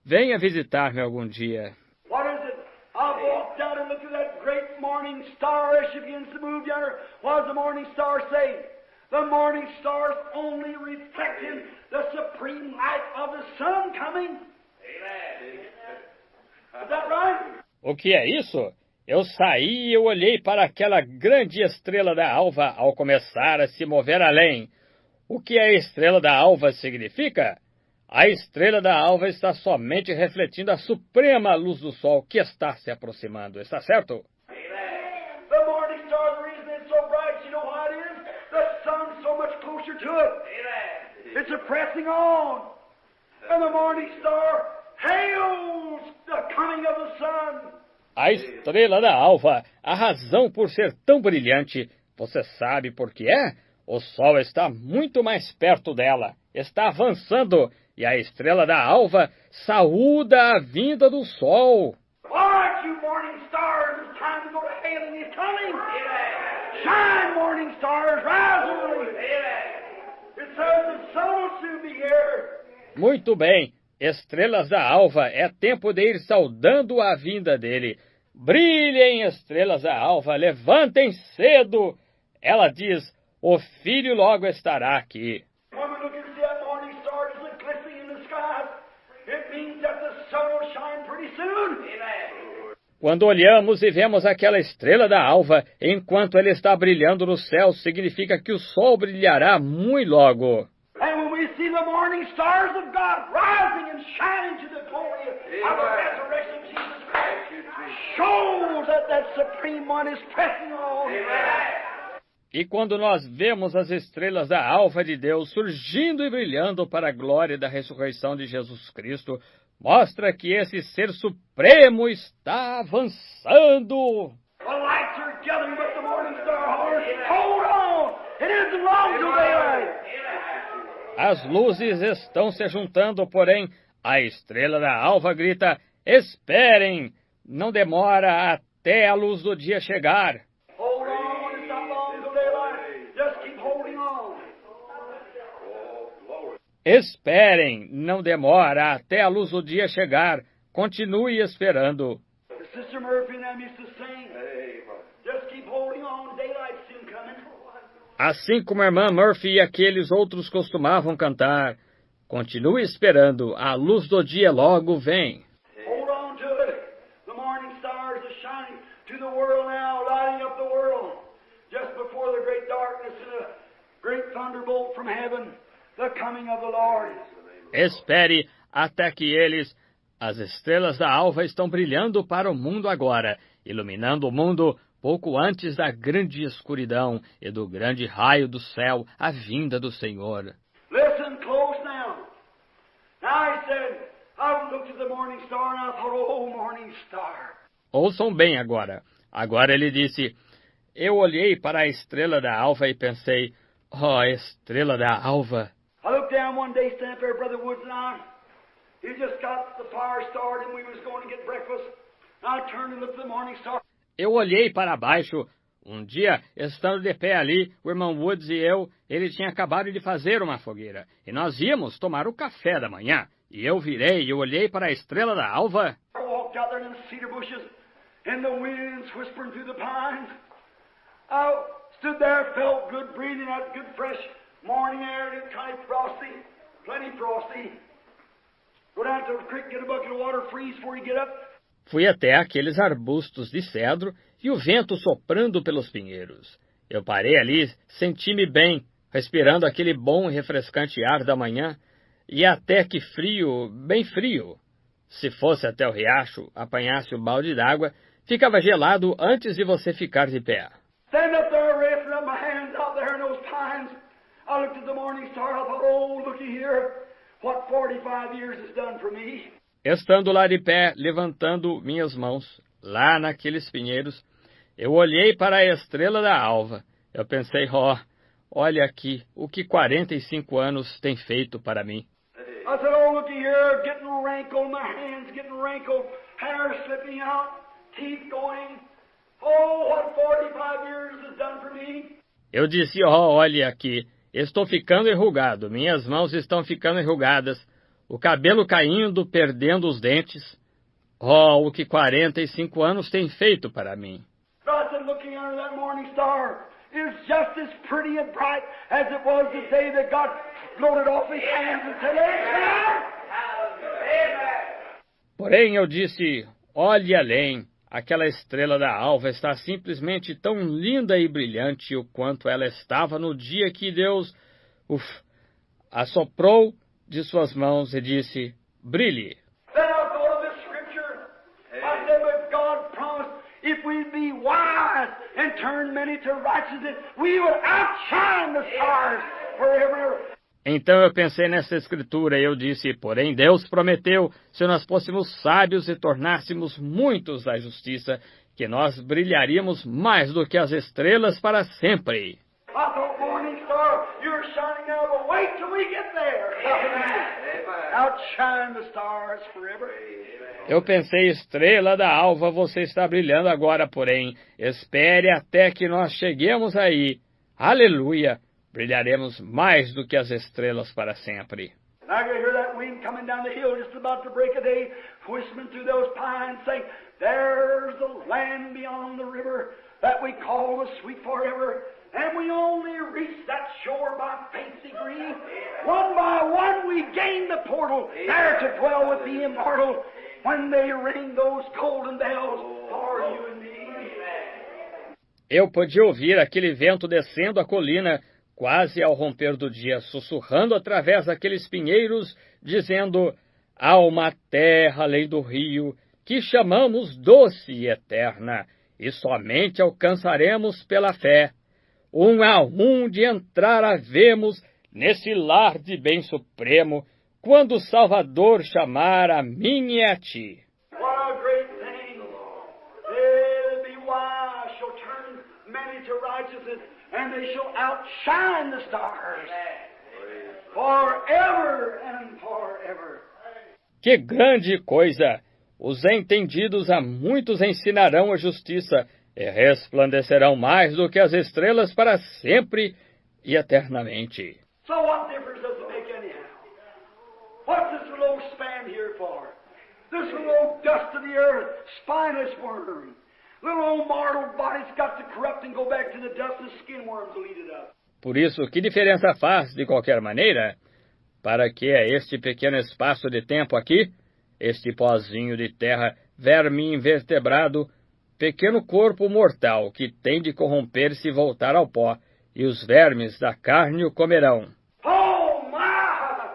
Venha visitar-me algum dia. What is it? I walked out and looked at that great morning star as she begins to move yonder. What does the morning star say? The morning star is only reflecting the supreme light of the sun coming. Is that right? O que é isso? Eu saí e eu olhei para aquela grande estrela da alva ao começar a se mover além. O que a estrela da alva significa? A estrela da alva está somente refletindo a suprema luz do sol que está se aproximando. Está certo? The morning star, the reason it's so bright, you know why it is? The sun's so much closer to it. It's pressing on. And the morning star hails the coming of the sun. A estrela da alva, a razão por ser tão brilhante, você sabe por que é? O sol está muito mais perto dela, está avançando, e a estrela da alva saúda a vinda do sol. Aren't you morning stars? It's time to go to hell and he's coming. Shine, morning stars, rise early. It says the sun will soon be here. Muito bem, estrelas da alva, é tempo de ir saudando a vinda dele. Brilhem, estrelas da alva, levantem cedo. Ela diz, o filho logo estará aqui. When we look and see that morning star just glistening in the skies, it means that the sun will shine pretty soon. Quando olhamos e vemos aquela estrela da alva, enquanto ela está brilhando no céu, significa que o sol brilhará muito logo. And when we see the morning stars of God rising and shining to the glory of the resurrection of Jesus Christ, shows that that supreme one is pressing on. E quando nós vemos as estrelas da alva de Deus surgindo e brilhando para a glória da ressurreição de Jesus Cristo, mostra que esse ser supremo está avançando. The lights are gathering, but the morning star hollers, hold on! It isn't long till daylight. As luzes estão se juntando, porém, a estrela da alva grita: esperem! Não demora até a luz do dia chegar. Hold on, it's not long till daylight. Just keep holding on. Esperem! Não demora até a luz do dia chegar. Continue esperando. Sister Murphy and them used to sing. Just keep holding on, daylight's soon coming. Assim como a irmã Murphy e aqueles outros costumavam cantar, continue esperando, a luz do dia logo vem. Hold on to it. The morning stars are shining to the world now, lighting up the world. Just before the great darkness and a great thunderbolt from heaven, the coming of the Lord. Espere até que as estrelas da alva estão brilhando para o mundo agora, iluminando o mundo pouco antes da grande escuridão e do grande raio do céu, a vinda do Senhor. Listen close now. Now he said, I looked at the morning star and I thought, oh, morning star. Ouçam bem agora. Agora ele disse, eu olhei para a estrela da alva e pensei, oh, estrela da alva. I looked down one day, standing there, Brother Woods and I. He just got the fire started and we was going to get breakfast. I turned and looked at the morning star. Eu olhei para baixo. Um dia, estando de pé ali, o irmão Woods e eu, ele tinha acabado de fazer uma fogueira. E nós íamos tomar o café da manhã. E eu virei e olhei para a estrela da alva. I walked out there in the cedar bushes and the winds whispering through the pines. I stood there, felt good, breathing that good fresh morning air, and kind of frosty, plenty frosty. Go down to the creek, get a bucket of water, freeze before you get up. Fui até aqueles arbustos de cedro e o vento soprando pelos pinheiros. Eu parei ali, senti-me bem, respirando aquele bom e refrescante ar da manhã, e até que frio, bem frio. Se fosse até o riacho, apanhasse o balde d'água, ficava gelado antes de você ficar de pé. Stand up there, raising up my hands out there in those pines. I looked at the morning star, I thought, oh, looky here, what 45 years has done for me. Estando lá de pé, levantando minhas mãos, lá naqueles pinheiros, eu olhei para a estrela da alva. Eu pensei, olha aqui, o que 45 anos tem feito para mim. I said, oh, looky here, getting wrinkled, my hands getting wrinkled, hair slipping out, teeth going. Oh, what 45 years has done for me. Eu disse, olha aqui, estou ficando enrugado, minhas mãos estão ficando enrugadas. O cabelo caindo, perdendo os dentes. Oh, o que 45 anos tem feito para mim. I said, looking under that morning star is just as pretty and bright as it was the day that God floated off his hands and said, Amen. Porém, eu disse, olhe além. Aquela estrela da alva está simplesmente tão linda e brilhante o quanto ela estava no dia que Deus, assoprou de suas mãos e disse, brilhe. Then I thought of this scripture. I said, but God promised if we'd be wise and turn many to righteousness, we would outshine the stars forever. Então eu pensei nessa escritura e eu disse, porém Deus prometeu, se nós fôssemos sábios e tornássemos muitos da justiça, que nós brilharíamos mais do que as estrelas para sempre. I thought, morning star, you're shining now, but wait till we get there. Outshine the stars forever. Eu pensei, estrela da alva, você está brilhando agora, porém, espere até que nós cheguemos aí. Aleluia! Brilharemos mais do que as estrelas para sempre. And I could hear that wind coming down the hill just about to break a day, whistling through those pines, saying, there's the land beyond the river that we call the sweet forever. And we only reach that shore by faith's degree. One by one we gain the portal, there to dwell with the immortal, when they ring those golden bells for you and me. Eu podia ouvir aquele vento descendo a colina, quase ao romper do dia, sussurrando através daqueles pinheiros, dizendo, há uma terra além do rio, que chamamos doce e eterna, e somente alcançaremos pela fé. Um a um de entrar havemos nesse lar de bem supremo, quando o Salvador chamar a mim e a ti. What a great thing! They'll be wise, shall turn many to righteousness, and they shall outshine the stars. forever and forever. Que grande coisa! Os entendidos a muitos ensinarão a justiça e resplandecerão mais do que as estrelas para sempre e eternamente. So what difference does it make anyhow? What's this little old span here for? This little old dust of the earth, spineless worm. Little old mortal body's got to corrupt and go back to the dust, and skin worms will eat it up. Por isso, que diferença faz, de qualquer maneira? Para que é este pequeno espaço de tempo aqui, este pozinho de terra, verme invertebrado, pequeno corpo mortal que tem de corromper-se e voltar ao pó, e os vermes da carne o comerão. Oh my!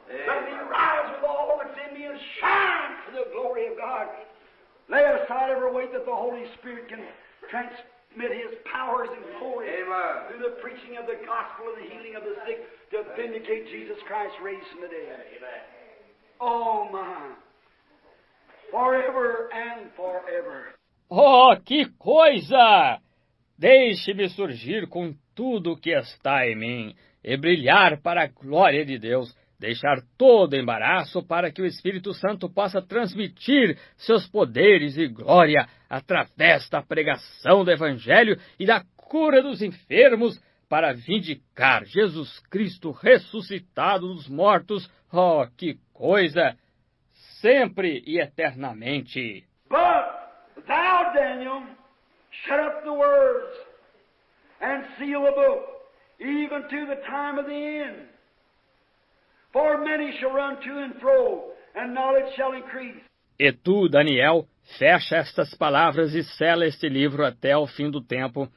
Let me rise with all that's in me and shine for the glory of God. Lay aside every weight that the Holy Spirit can transmit His powers and glory through the preaching of the gospel and the healing of the sick to vindicate Jesus Christ raised from the dead. Oh my! Forever and forever. Oh, que coisa! Deixe-me surgir com tudo o que está em mim e brilhar para a glória de Deus, deixar todo embaraço para que o Espírito Santo possa transmitir seus poderes e glória através da pregação do Evangelho e da cura dos enfermos para vindicar Jesus Cristo ressuscitado dos mortos. Oh, que coisa! Sempre e eternamente. But thou, Daniel, shut up the words and seal the book, even to the time of the end. For many shall run to and fro, and knowledge shall increase. E tu, Daniel, fecha estas palavras e sela este livro até o fim do tempo,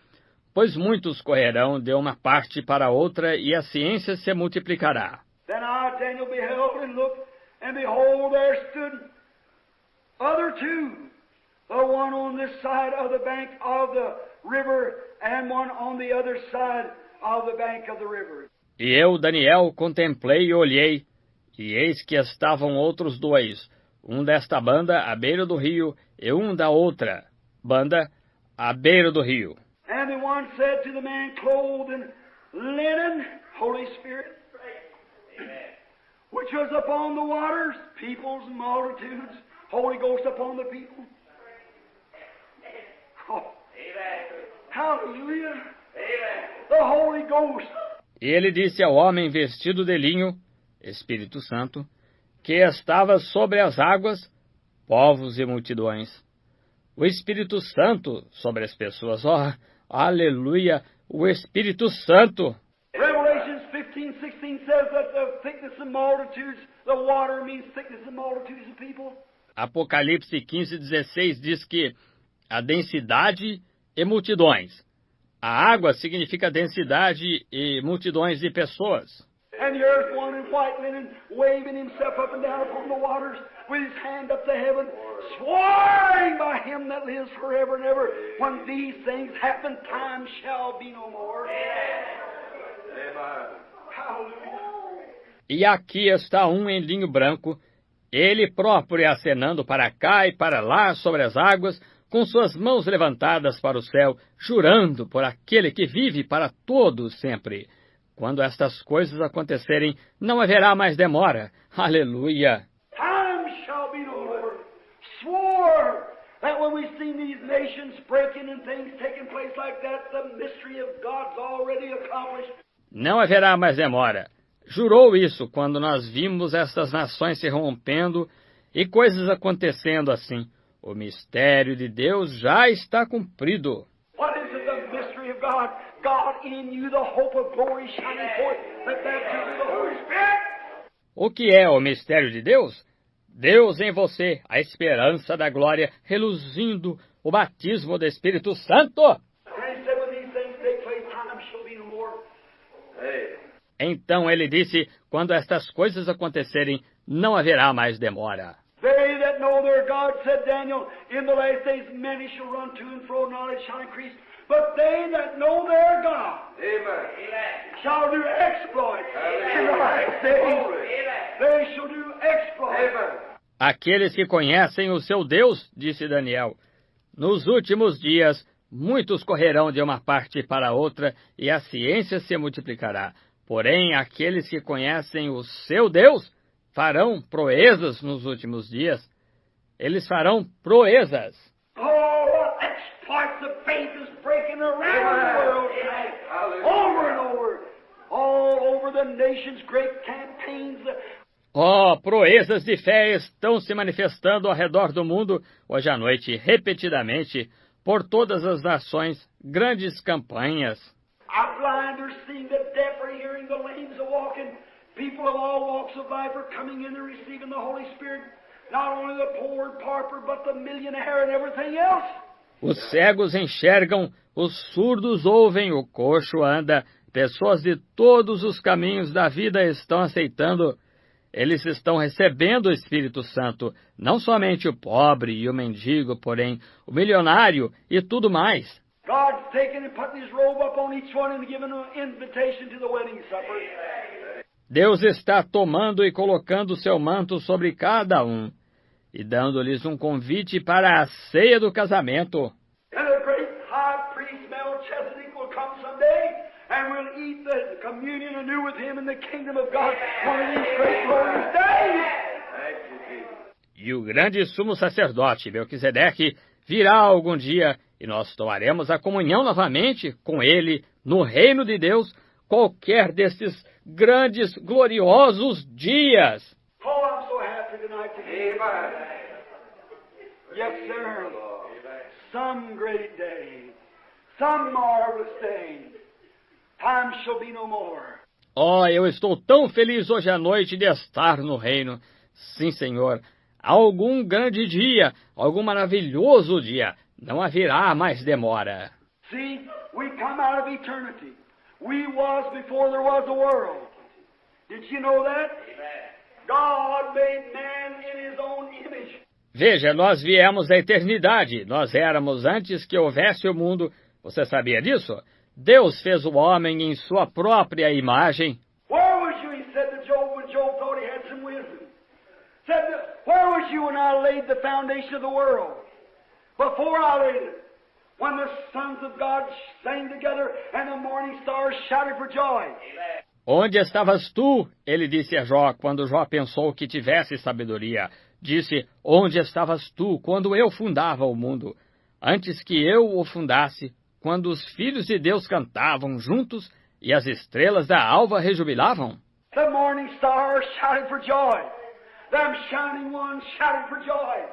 pois muitos correrão de uma parte para outra, e a ciência se multiplicará. Then I, Daniel, beheld and looked, and behold, there stood other two, the one on this side of the bank of the river, and one on the other side of the bank of the river. E eu, Daniel, contemplei e olhei, e eis que estavam outros dois, um desta banda à beira do rio, e um da outra banda à beira do rio. And the one said to the man clothed in linen, Holy Spirit, which was upon the waters, peoples and multitudes, Holy Ghost upon the people. Oh, hallelujah. The Holy Ghost. E ele disse ao homem vestido de linho, Espírito Santo, que estava sobre as águas, povos e multidões. O Espírito Santo sobre as pessoas. Oh, aleluia, o Espírito Santo. Revelations 15:16 says that the thickness of multitudes, the water means thickness of multitudes of people. Apocalipse 15:16 diz que a densidade e multidões. A água significa densidade e multidões de pessoas. And the earth one in white linen, waving himself up and down upon the waters, with his hand up to heaven, swearing by him that lives forever and ever. When these things happen, time shall be no more. Amen. Hallelujah. E aqui está um em linho branco, ele próprio acenando para cá e para lá sobre as águas, com suas mãos levantadas para o céu, jurando por aquele que vive para todos sempre. Quando estas coisas acontecerem, não haverá mais demora. Aleluia! Time shall be no more. Swore that when we see these nations breaking and things taking place like that, the mystery of God's already accomplished. Não haverá mais demora. Jurou isso quando nós vimos estas nações se rompendo e coisas acontecendo assim. O mistério de Deus já está cumprido. What is it, the mystery of God? God in you, the hope of glory shining forth, that baptism of the Holy Spirit. O que é o mistério de Deus? Deus em você, a esperança da glória, reluzindo o batismo do Espírito Santo. And he said, when these things take place, time shall be no more. Hey. Então ele disse, quando estas coisas acontecerem, não haverá mais demora. They that know their God, said Daniel, in the last days many shall run to and fro, knowledge shall increase. But they that know their God, amen, shall do exploits. In the last days, they shall do exploits. Amen. Aqueles que conhecem o seu Deus, disse Daniel, nos últimos dias muitos correrão de uma parte para outra e a ciência se multiplicará. Porém, aqueles que conhecem o seu Deus farão proezas nos últimos dias. Eles farão proezas. Oh, exploits of faith is breaking around the world tonight. Over and over. All over the nations, great campaigns. Oh, proezas de fé estão se manifestando ao redor do mundo, hoje à noite, repetidamente, por todas as nações, grandes campanhas. The blind are seeing, the deaf are hearing, the lame are walking. People of all walks of life are coming in and receiving the Holy Spirit. Not only the poor and pauper, but the millionaire and everything else. Os cegos enxergam, os surdos ouvem, o coxo anda. Pessoas de todos os caminhos da vida estão aceitando. Eles estão recebendo o Espírito Santo, não somente o pobre e o mendigo, porém o milionário e tudo mais. God's taken and put his robe up on each one and given an invitation to the wedding supper. Deus está tomando e colocando seu manto sobre cada um e dando-lhes um convite para a ceia do casamento. And the great high priest Melchizedek will come someday, and we'll eat the communion anew with him in the kingdom of God one of these great glorious days. E o grande sumo sacerdote Melquisedeque virá algum dia, e nós tomaremos a comunhão novamente com ele no reino de Deus, qualquer desses grandes, gloriosos dias. Oh, I'm so happy tonight to be here. Yes, sir. Some great day, some marvelous day. Time shall be no more. Oh, eu estou tão feliz hoje à noite de estar no reino. Sim, Senhor. Algum grande dia, algum maravilhoso dia. Não haverá mais demora. See, we come out of eternity. We was before there was a world. Did you know that? God made man in his own image. Veja, nós viemos da eternidade. Nós éramos antes que houvesse o mundo. Você sabia disso? Deus fez o homem em sua própria imagem. Where was you, he said to Job, when Job thought he had some wisdom? Said, where was you when I laid the foundation of the world? Before I laid it. When the sons of God sang together and the morning stars shouted for joy. Onde estavas tu? Ele disse a Jó, quando Jó pensou que tivesse sabedoria. Disse, onde estavas tu, quando eu fundava o mundo? Antes que eu o fundasse, quando os filhos de Deus cantavam juntos e as estrelas da alva rejubilavam? The morning stars shouted for joy. Them shining ones shouted for joy.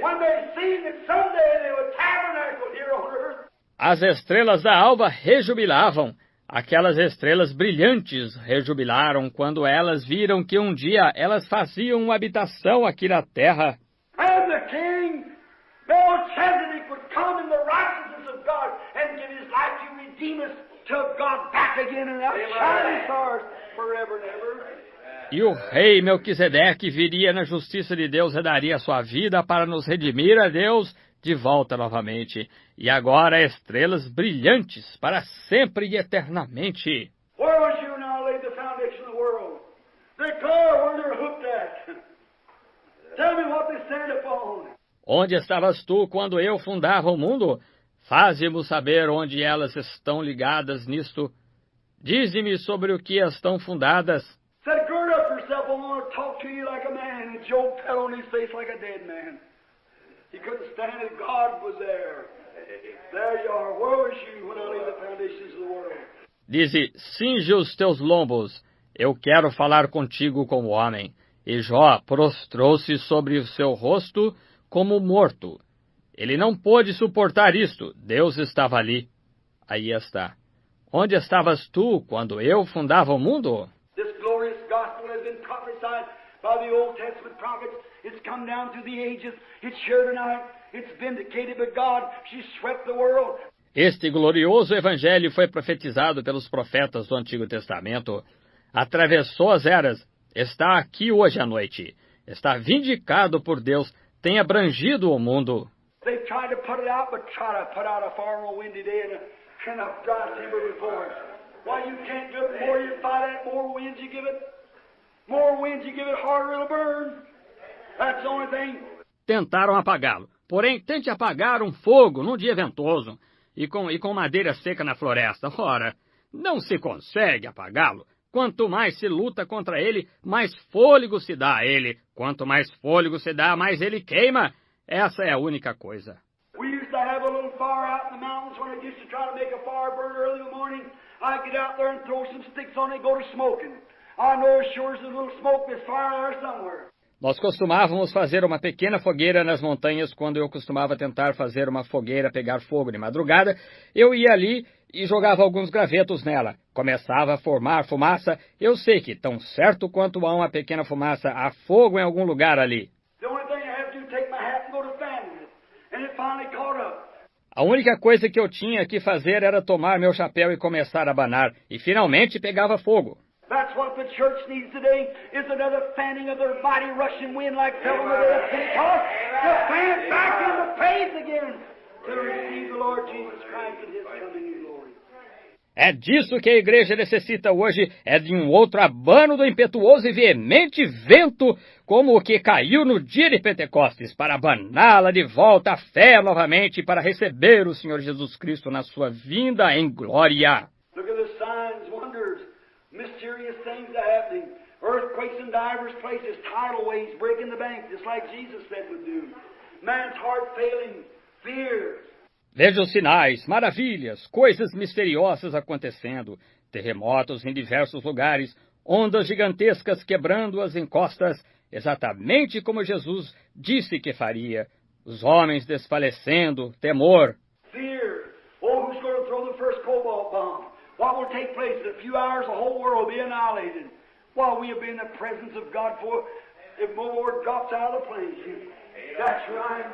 When they seen that someday they would tabernacle here on earth. As estrelas da alva rejubilavam. Aquelas estrelas brilhantes rejubilaram quando elas viram que um dia elas faziam uma habitação aqui na terra. And the king, Melchizedek, would come in the righteousness of God and give his life to redeem us to God back again and out shining stars forever and ever. E o rei Melquisedeque viria na justiça de Deus e daria sua vida para nos redimir a Deus de volta novamente. E agora estrelas brilhantes para sempre e eternamente. Where was you when I laid the foundation of the world? Declare where they're hooked at. Tell me what they stand upon. Onde estavas tu quando eu fundava o mundo? Faze-me saber onde elas estão ligadas nisto. Dize-me sobre o que estão fundadas. Said, gird up yourself, I want to talk to you like a man. And Job fell on his face like a dead man. He couldn't stand it. God was there. There you are. Where was you when I laid the foundations of the world? Dize, cinge os teus lombos. Eu quero falar contigo como homem. E Jó prostrou-se sobre o seu rosto como morto. Ele não pôde suportar isto. Deus estava ali. Aí está. Onde estavas tu quando eu fundava o mundo? This glorious gospel has been prophesied by the Old Testament prophets. It's come down through the ages. It's here tonight. It's vindicated by God. She swept the world. Este glorioso evangelho foi profetizado pelos profetas do Antigo Testamento. Atravessou as eras. Está aqui hoje à noite. Está vindicado por Deus. Tem abrangido o mundo. They've tried to put it out, but try to put out a far more windy day and a dry timber before it. Why, you can't do it. The more you fight it, more winds you give it. More winds you give it, harder it'll burn. That's the only thing. Tentaram apagá-lo. Porém, tente apagar um fogo num dia ventoso e com madeira seca na floresta. Ora, não se consegue apagá-lo. Quanto mais se luta contra ele, mais fôlego se dá a ele. Quanto mais fôlego se dá, mais ele queima. Essa é a única coisa. We used to have a little fire out in the mountains when I used to try to make a fire burn early in the morning. I'd get out there and throw some sticks on it and go to smoking. I know as sure as there's a little smoke, there's fire there somewhere. Nós costumávamos fazer uma pequena fogueira nas montanhas quando eu costumava tentar fazer uma fogueira pegar fogo de madrugada. Eu ia ali e jogava alguns gravetos nela. Começava a formar fumaça. Eu sei que, tão certo quanto há uma pequena fumaça, há fogo em algum lugar ali. A única coisa que eu tinha que fazer era tomar meu chapéu e começar a abanar. E finalmente pegava fogo. That's what the church needs today, is another fanning of their mighty rushing wind like fell on the day of Pentecost, to fan it back into faith again, to receive the Lord Jesus Christ in His coming in glory. É disso que a igreja necessita hoje, é de um outro abano do impetuoso e veemente vento, como o que caiu no dia de Pentecostes, para abaná-la de volta à fé novamente, para receber o Senhor Jesus Cristo na sua vinda em glória. Look at the signs, wonders, mysterious things happening. Earthquakes in divers places, tidal waves breaking the bank, just like Jesus said would do. Man's heart failing, fears. Veja os sinais, maravilhas, coisas misteriosas acontecendo, terremotos em diversos lugares, ondas gigantescas quebrando as encostas, exatamente como Jesus disse que faria. Os homens desfalecendo, temor. Fear. Oh, who's going to throw the first cobalt bomb? What will take place in a few hours? The whole world will be annihilated. While we will be in the presence of God for if the Lord drops out of the plane. That's right.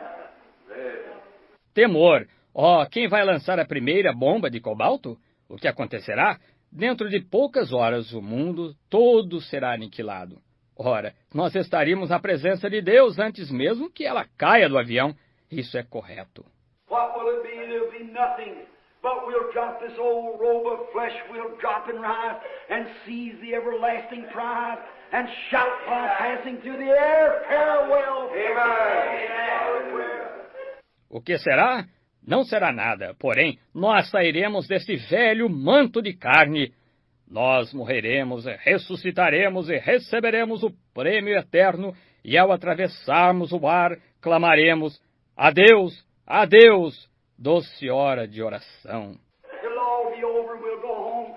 Temor. Oh, quem vai lançar a primeira bomba de cobalto? O que acontecerá? Dentro de poucas horas o mundo todo será aniquilado. Ora, nós estaríamos na presença de Deus antes mesmo que ela caia do avião. Isso é correto. What will it be? It'll be nothing. But we'll drop this old robe of flesh, we'll drop and rise, and seize the everlasting prize, and shout while passing through the air, farewell. Amen. O que será? Não será nada, porém, nós sairemos deste velho manto de carne. Nós morreremos, ressuscitaremos e receberemos o prêmio eterno, e ao atravessarmos o ar, clamaremos, adeus, adeus, doce hora de oração. It'll all be over, we'll go home,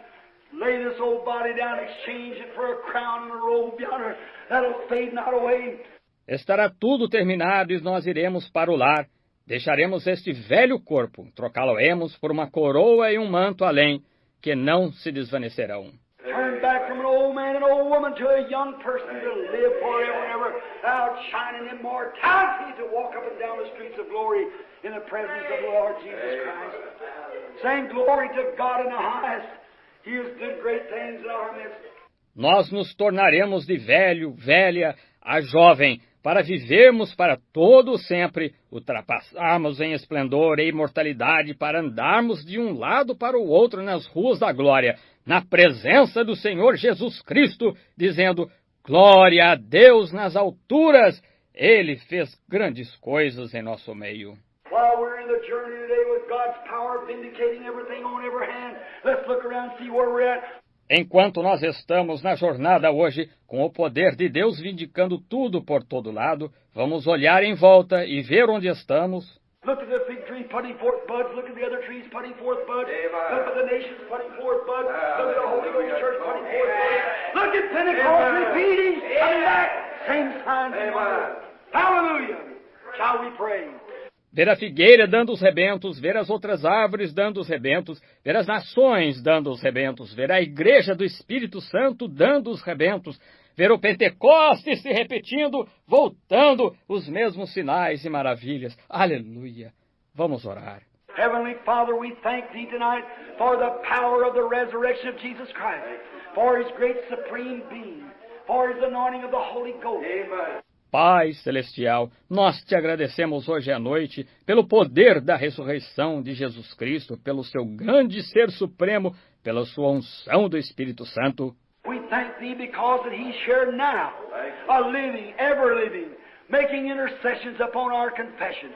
lay this old body down, exchange it for a crown and a robe yonder, that'll fade not away. Estará tudo terminado e nós iremos para o lar. Deixaremos este velho corpo, trocá-lo-emos por uma coroa e um manto além, que não se desvanecerão. Turn back from an old man and old woman to a young person to live forever and ever, outshining immortality to walk up and down the streets of glory in the presence of the Lord Jesus Christ. Saying glory to God in the highest. He has done great things in our midst. Nós nos tornaremos de velho, velha, a jovem, para vivermos para todo o sempre, ultrapassarmos em esplendor e imortalidade para andarmos de um lado para o outro nas ruas da glória, na presença do Senhor Jesus Cristo, dizendo, glória a Deus nas alturas, Ele fez grandes coisas em nosso meio. While we're in the journey today with God's power vindicating everything on every hand, let's look around and see where we're at. Enquanto nós estamos na jornada hoje, com o poder de Deus vindicando tudo por todo lado, vamos olhar em volta e ver onde estamos. Look at the fig tree putting forth buds. Look at the other trees putting forth buds. Look at the nations putting forth buds. Look at the Holy Ghost Church putting forth buds. Look at Pentecost repeating, coming back, same signs and wonders. Hallelujah! Shall we pray? Ver a figueira dando os rebentos, ver as outras árvores dando os rebentos, ver as nações dando os rebentos, ver a igreja do Espírito Santo dando os rebentos, ver o Pentecostes se repetindo, voltando, os mesmos sinais e maravilhas. Aleluia! Vamos orar. Heavenly Father, we thank Thee tonight for the power of the resurrection of Jesus Christ, for His great supreme being, for His anointing of the Holy Ghost. Amen. Pai Celestial, nós te agradecemos hoje à noite pelo poder da ressurreição de Jesus Cristo, pelo seu grande ser supremo, pela sua unção do Espírito Santo. We thank Thee because that He's here now, a living, ever living, making intercessions upon our confession.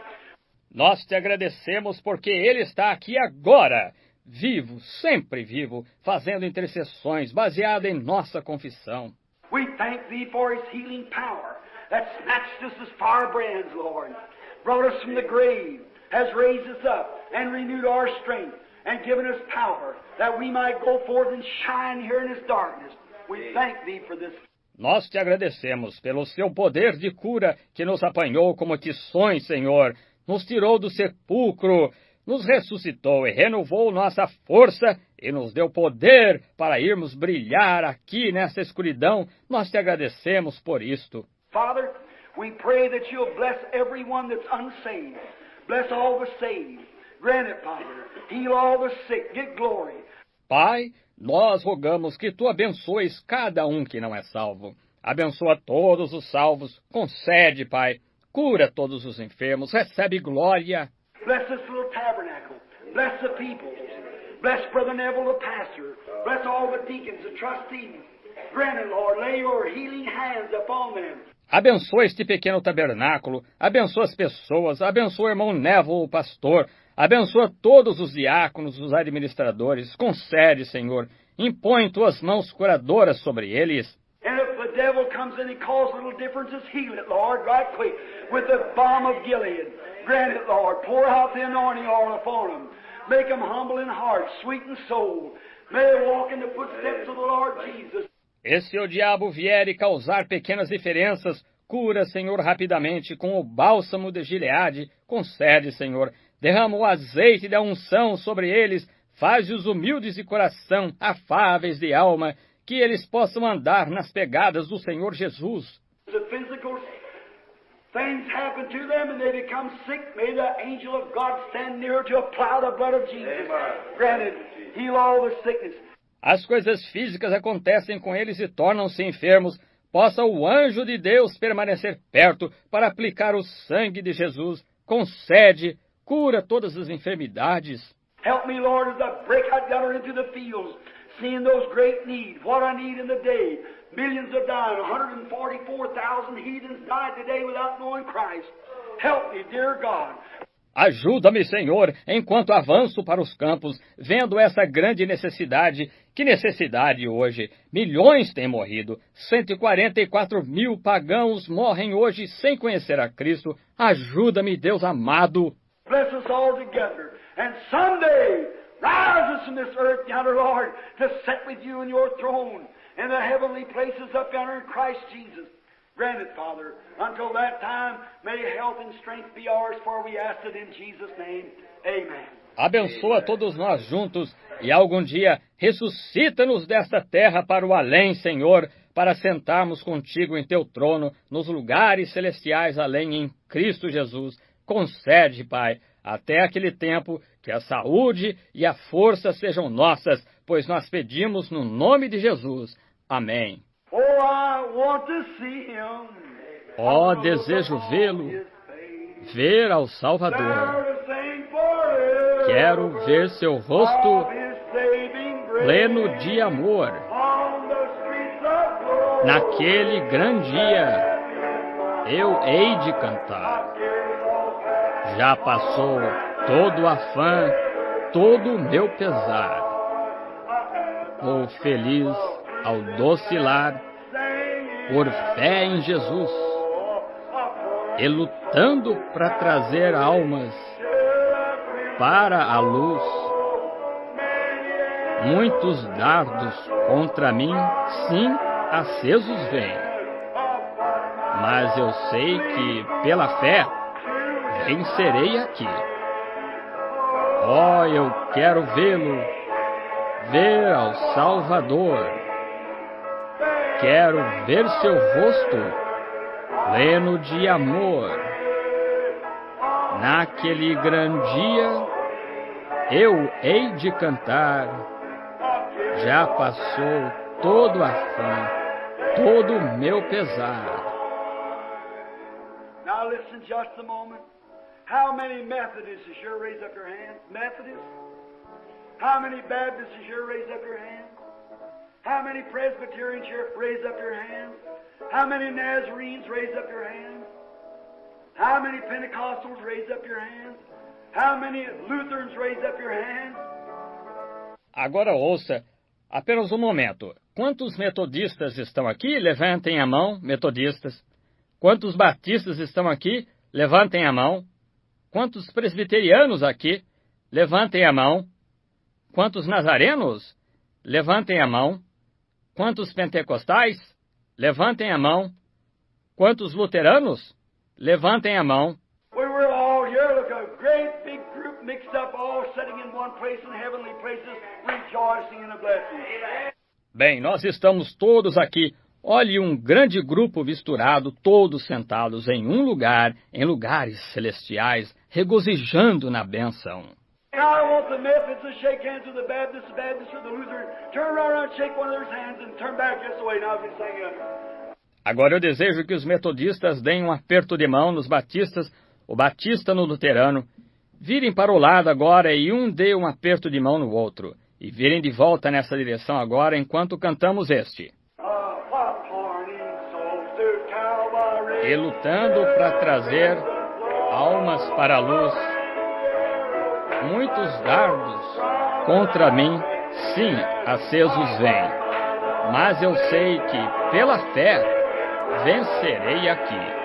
Nós te agradecemos porque Ele está aqui agora, vivo, sempre vivo, fazendo intercessões baseado em nossa confissão. We thank Thee for His healing power that snatched us as firebrands, Lord, brought us from the grave, has raised us up and renewed our strength and given us power that we might go forth and shine here in this darkness. We thank Thee for this. Nós te agradecemos pelo seu poder de cura que nos apanhou como tições, Senhor, nos tirou do sepulcro, nos ressuscitou e renovou nossa força e nos deu poder para irmos brilhar aqui nessa escuridão. Nós te agradecemos por isto. Father, we pray that You'll bless everyone that's unsaved. Bless all the saved. Grant it, Father. Heal all the sick. Get glory. Pai, nós rogamos que Tu abençoes cada um que não é salvo. Abençoa todos os salvos. Concede, Pai. Cura todos os enfermos. Recebe glória. Bless this little tabernacle. Bless the people. Bless Brother Neville, the pastor. Bless all the deacons, the trustees. Grant it, Lord. Lay Your healing hands upon them. Abençoa este pequeno tabernáculo. Abençoa as pessoas. Abençoa o irmão Neville, o pastor. Abençoa todos os diáconos, os administradores. Concede, Senhor. Impõe Tuas mãos curadoras sobre eles. And if the devil comes in and causes little differences, heal it, Lord, right quick, with the balm of Gilead. Grant it, Lord. Pour out the anointing oil upon them. Make them humble in heart, sweet in soul. May they walk in the footsteps of the Lord Jesus. E se o diabo vier e causar pequenas diferenças, cura, Senhor, rapidamente com o bálsamo de Gileade. Concede, Senhor. Derrama o azeite da unção sobre eles. Faz-os humildes de coração, afáveis de alma, que eles possam andar nas pegadas do Senhor Jesus. The physical things happen to them and they become sick. May the angel of God stand near to apply the blood of Jesus. Grant it. Heal all the sickness. As coisas físicas acontecem com eles e tornam-se enfermos. Possa o anjo de Deus permanecer perto para aplicar o sangue de Jesus. Concede, cura todas as enfermidades. Help me, Lord, as I break out yonder into the fields, seeing those great needs, what I need in the day. Millions have died. 144,000 heathens died today without knowing Christ. Help me, dear God. Ajuda-me, Senhor, enquanto avanço para os campos, vendo essa grande necessidade. Que necessidade hoje? Milhões têm morrido. 144 mil pagãos morrem hoje sem conhecer a Cristo. Ajuda-me, Deus amado. Bless us all together. And someday, rise us from this earth yonder, Lord, to sit with You in Your throne in the heavenly places up yonder in Christ Jesus. Grant it, Father. Until that time, may health and strength be ours, for we ask it in Jesus' name. Amen. Abençoa todos nós juntos e algum dia ressuscita-nos desta terra para o além, Senhor, para sentarmos contigo em Teu trono, nos lugares celestiais além em Cristo Jesus. Concede, Pai, até aquele tempo, que a saúde e a força sejam nossas, pois nós pedimos no nome de Jesus. Amém. Oh, I want to see Him. Ó, desejo vê-lo, ver ao Salvador. Quero ver seu rosto pleno de amor. Naquele grande dia, eu hei de cantar. Já passou todo o afã, todo o meu pesar. Vou feliz ao docilar, por fé em Jesus, e lutando para trazer almas para a luz. Muitos dardos contra mim, sim, acesos vêm, mas eu sei que, pela fé, vencerei aqui. Oh, eu quero vê-lo, ver ao Salvador. Quero ver seu rosto pleno de amor. Naquele grande dia, eu hei de cantar. Já passou todo afã, todo o meu pesar. Now listen just a moment. How many Methodists is here? Raise up your hands. Methodists? How many Baptists is here? Raise up your hands. How many Presbyterians here? Raise up your hands. How many Nazarenes? Raise up your hands. How many Pentecostals? Raise up your hands. How many Lutherans? Raise up your hands. Agora ouça, apenas um momento. Quantos metodistas estão aqui? Levantem a mão, metodistas. Quantos batistas estão aqui? Levantem a mão. Quantos presbiterianos aqui? Levantem a mão. Quantos nazarenos? Levantem a mão. Quantos pentecostais? Levantem a mão. Quantos luteranos? Levantem a mão. We were all here, look, a great big group mixed up, all sitting in one place in heavenly places, rejoicing in the blessing. Bem, nós estamos todos aqui. Olhe, um grande grupo misturado, todos sentados em um lugar, em lugares celestiais, regozijando na bênção. Now I want the Methodists to shake hands with the Baptists with the Lutherans. Turn around and shake one of their hands and turn back this way. Now as we sing it. Agora eu desejo que os metodistas deem um aperto de mão nos batistas, o batista no luterano. Virem para o lado agora e um dê um aperto de mão no outro. E virem de volta nessa direção agora enquanto cantamos este. E lutando para trazer almas para a luz, muitos dardos contra mim, sim, acesos vêm. Mas eu sei que, pela fé, vencerei aqui.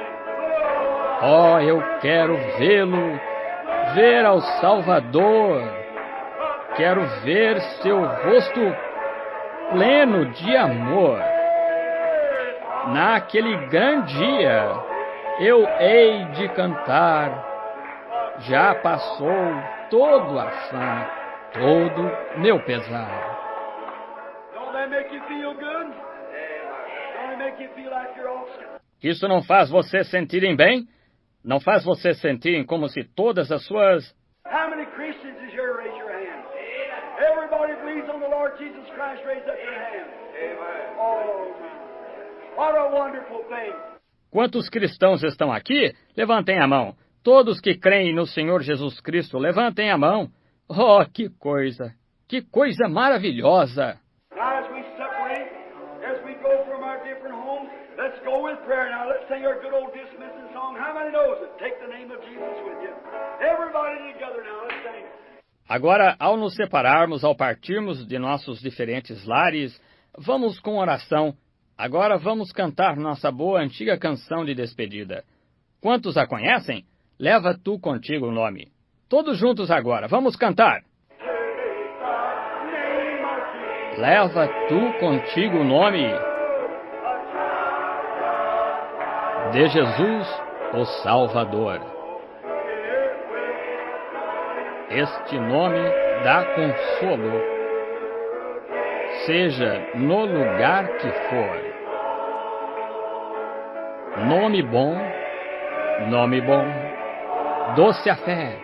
Oh, eu quero vê-lo, ver ao Salvador. Quero ver seu rosto pleno de amor. Naquele grande dia, eu hei de cantar. Já passou todo afã, todo meu pesar. Isso não faz você sentirem bem? Não faz você sentirem como se todas as suas... How many Christians is here? Raise your hand. Everybody believes on the Lord Jesus Christ. Raise up your hand. Amen. Oh, what a wonderful thing. Quantos cristãos estão aqui? Levantem a mão. Todos que creem no Senhor Jesus Cristo, levantem a mão. Oh, que coisa maravilhosa. Now as we separate, as we go from our different homes, let's go with prayer. Now let's sing our good old dismissing song. How many knows it? Take the name of Jesus with you. Everybody together now, let's sing. Agora, ao nos separarmos, ao partirmos de nossos diferentes lares, vamos com oração. Agora vamos cantar nossa boa antiga canção de despedida. Quantos a conhecem? Leva tu contigo o nome. Todos juntos agora, vamos cantar. Leva tu contigo o nome de Jesus, o Salvador. Este nome dá consolo, seja no lugar que for. Nome bom, doce a fé,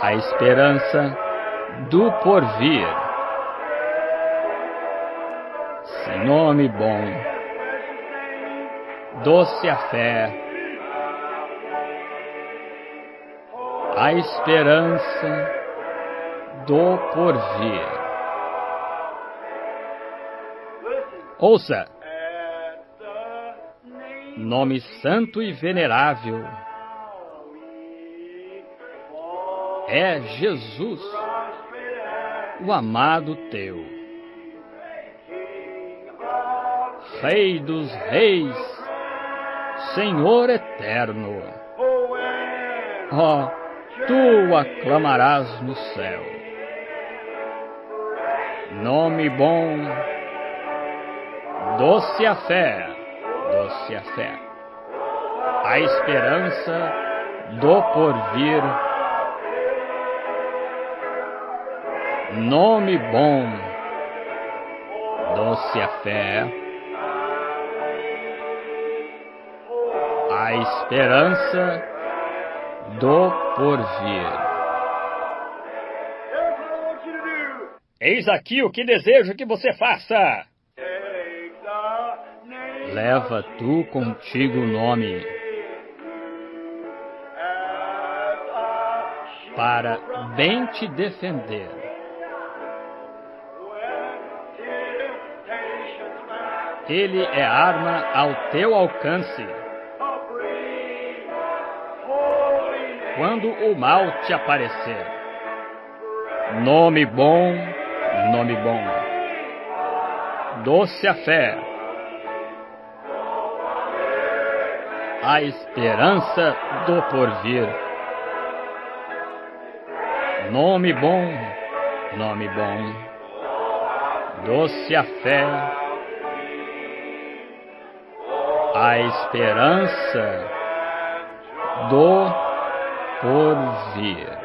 a esperança do porvir. Nome bom, doce a fé, a esperança do porvir. Ouça, nome santo e venerável é Jesus, o amado teu, Rei dos reis, Senhor eterno. Oh, tu aclamarás no céu. Nome bom, doce a fé, a esperança do porvir. Nome bom, doce a fé, a esperança do porvir. Eis aqui o que desejo que você faça. Leva tu contigo o nome para bem te defender. Ele é arma ao teu alcance. Quando o mal te aparecer, Nome bom, nome bom. Doce a fé, a esperança do porvir. Nome bom, nome bom. Doce a fé, a esperança do porvir.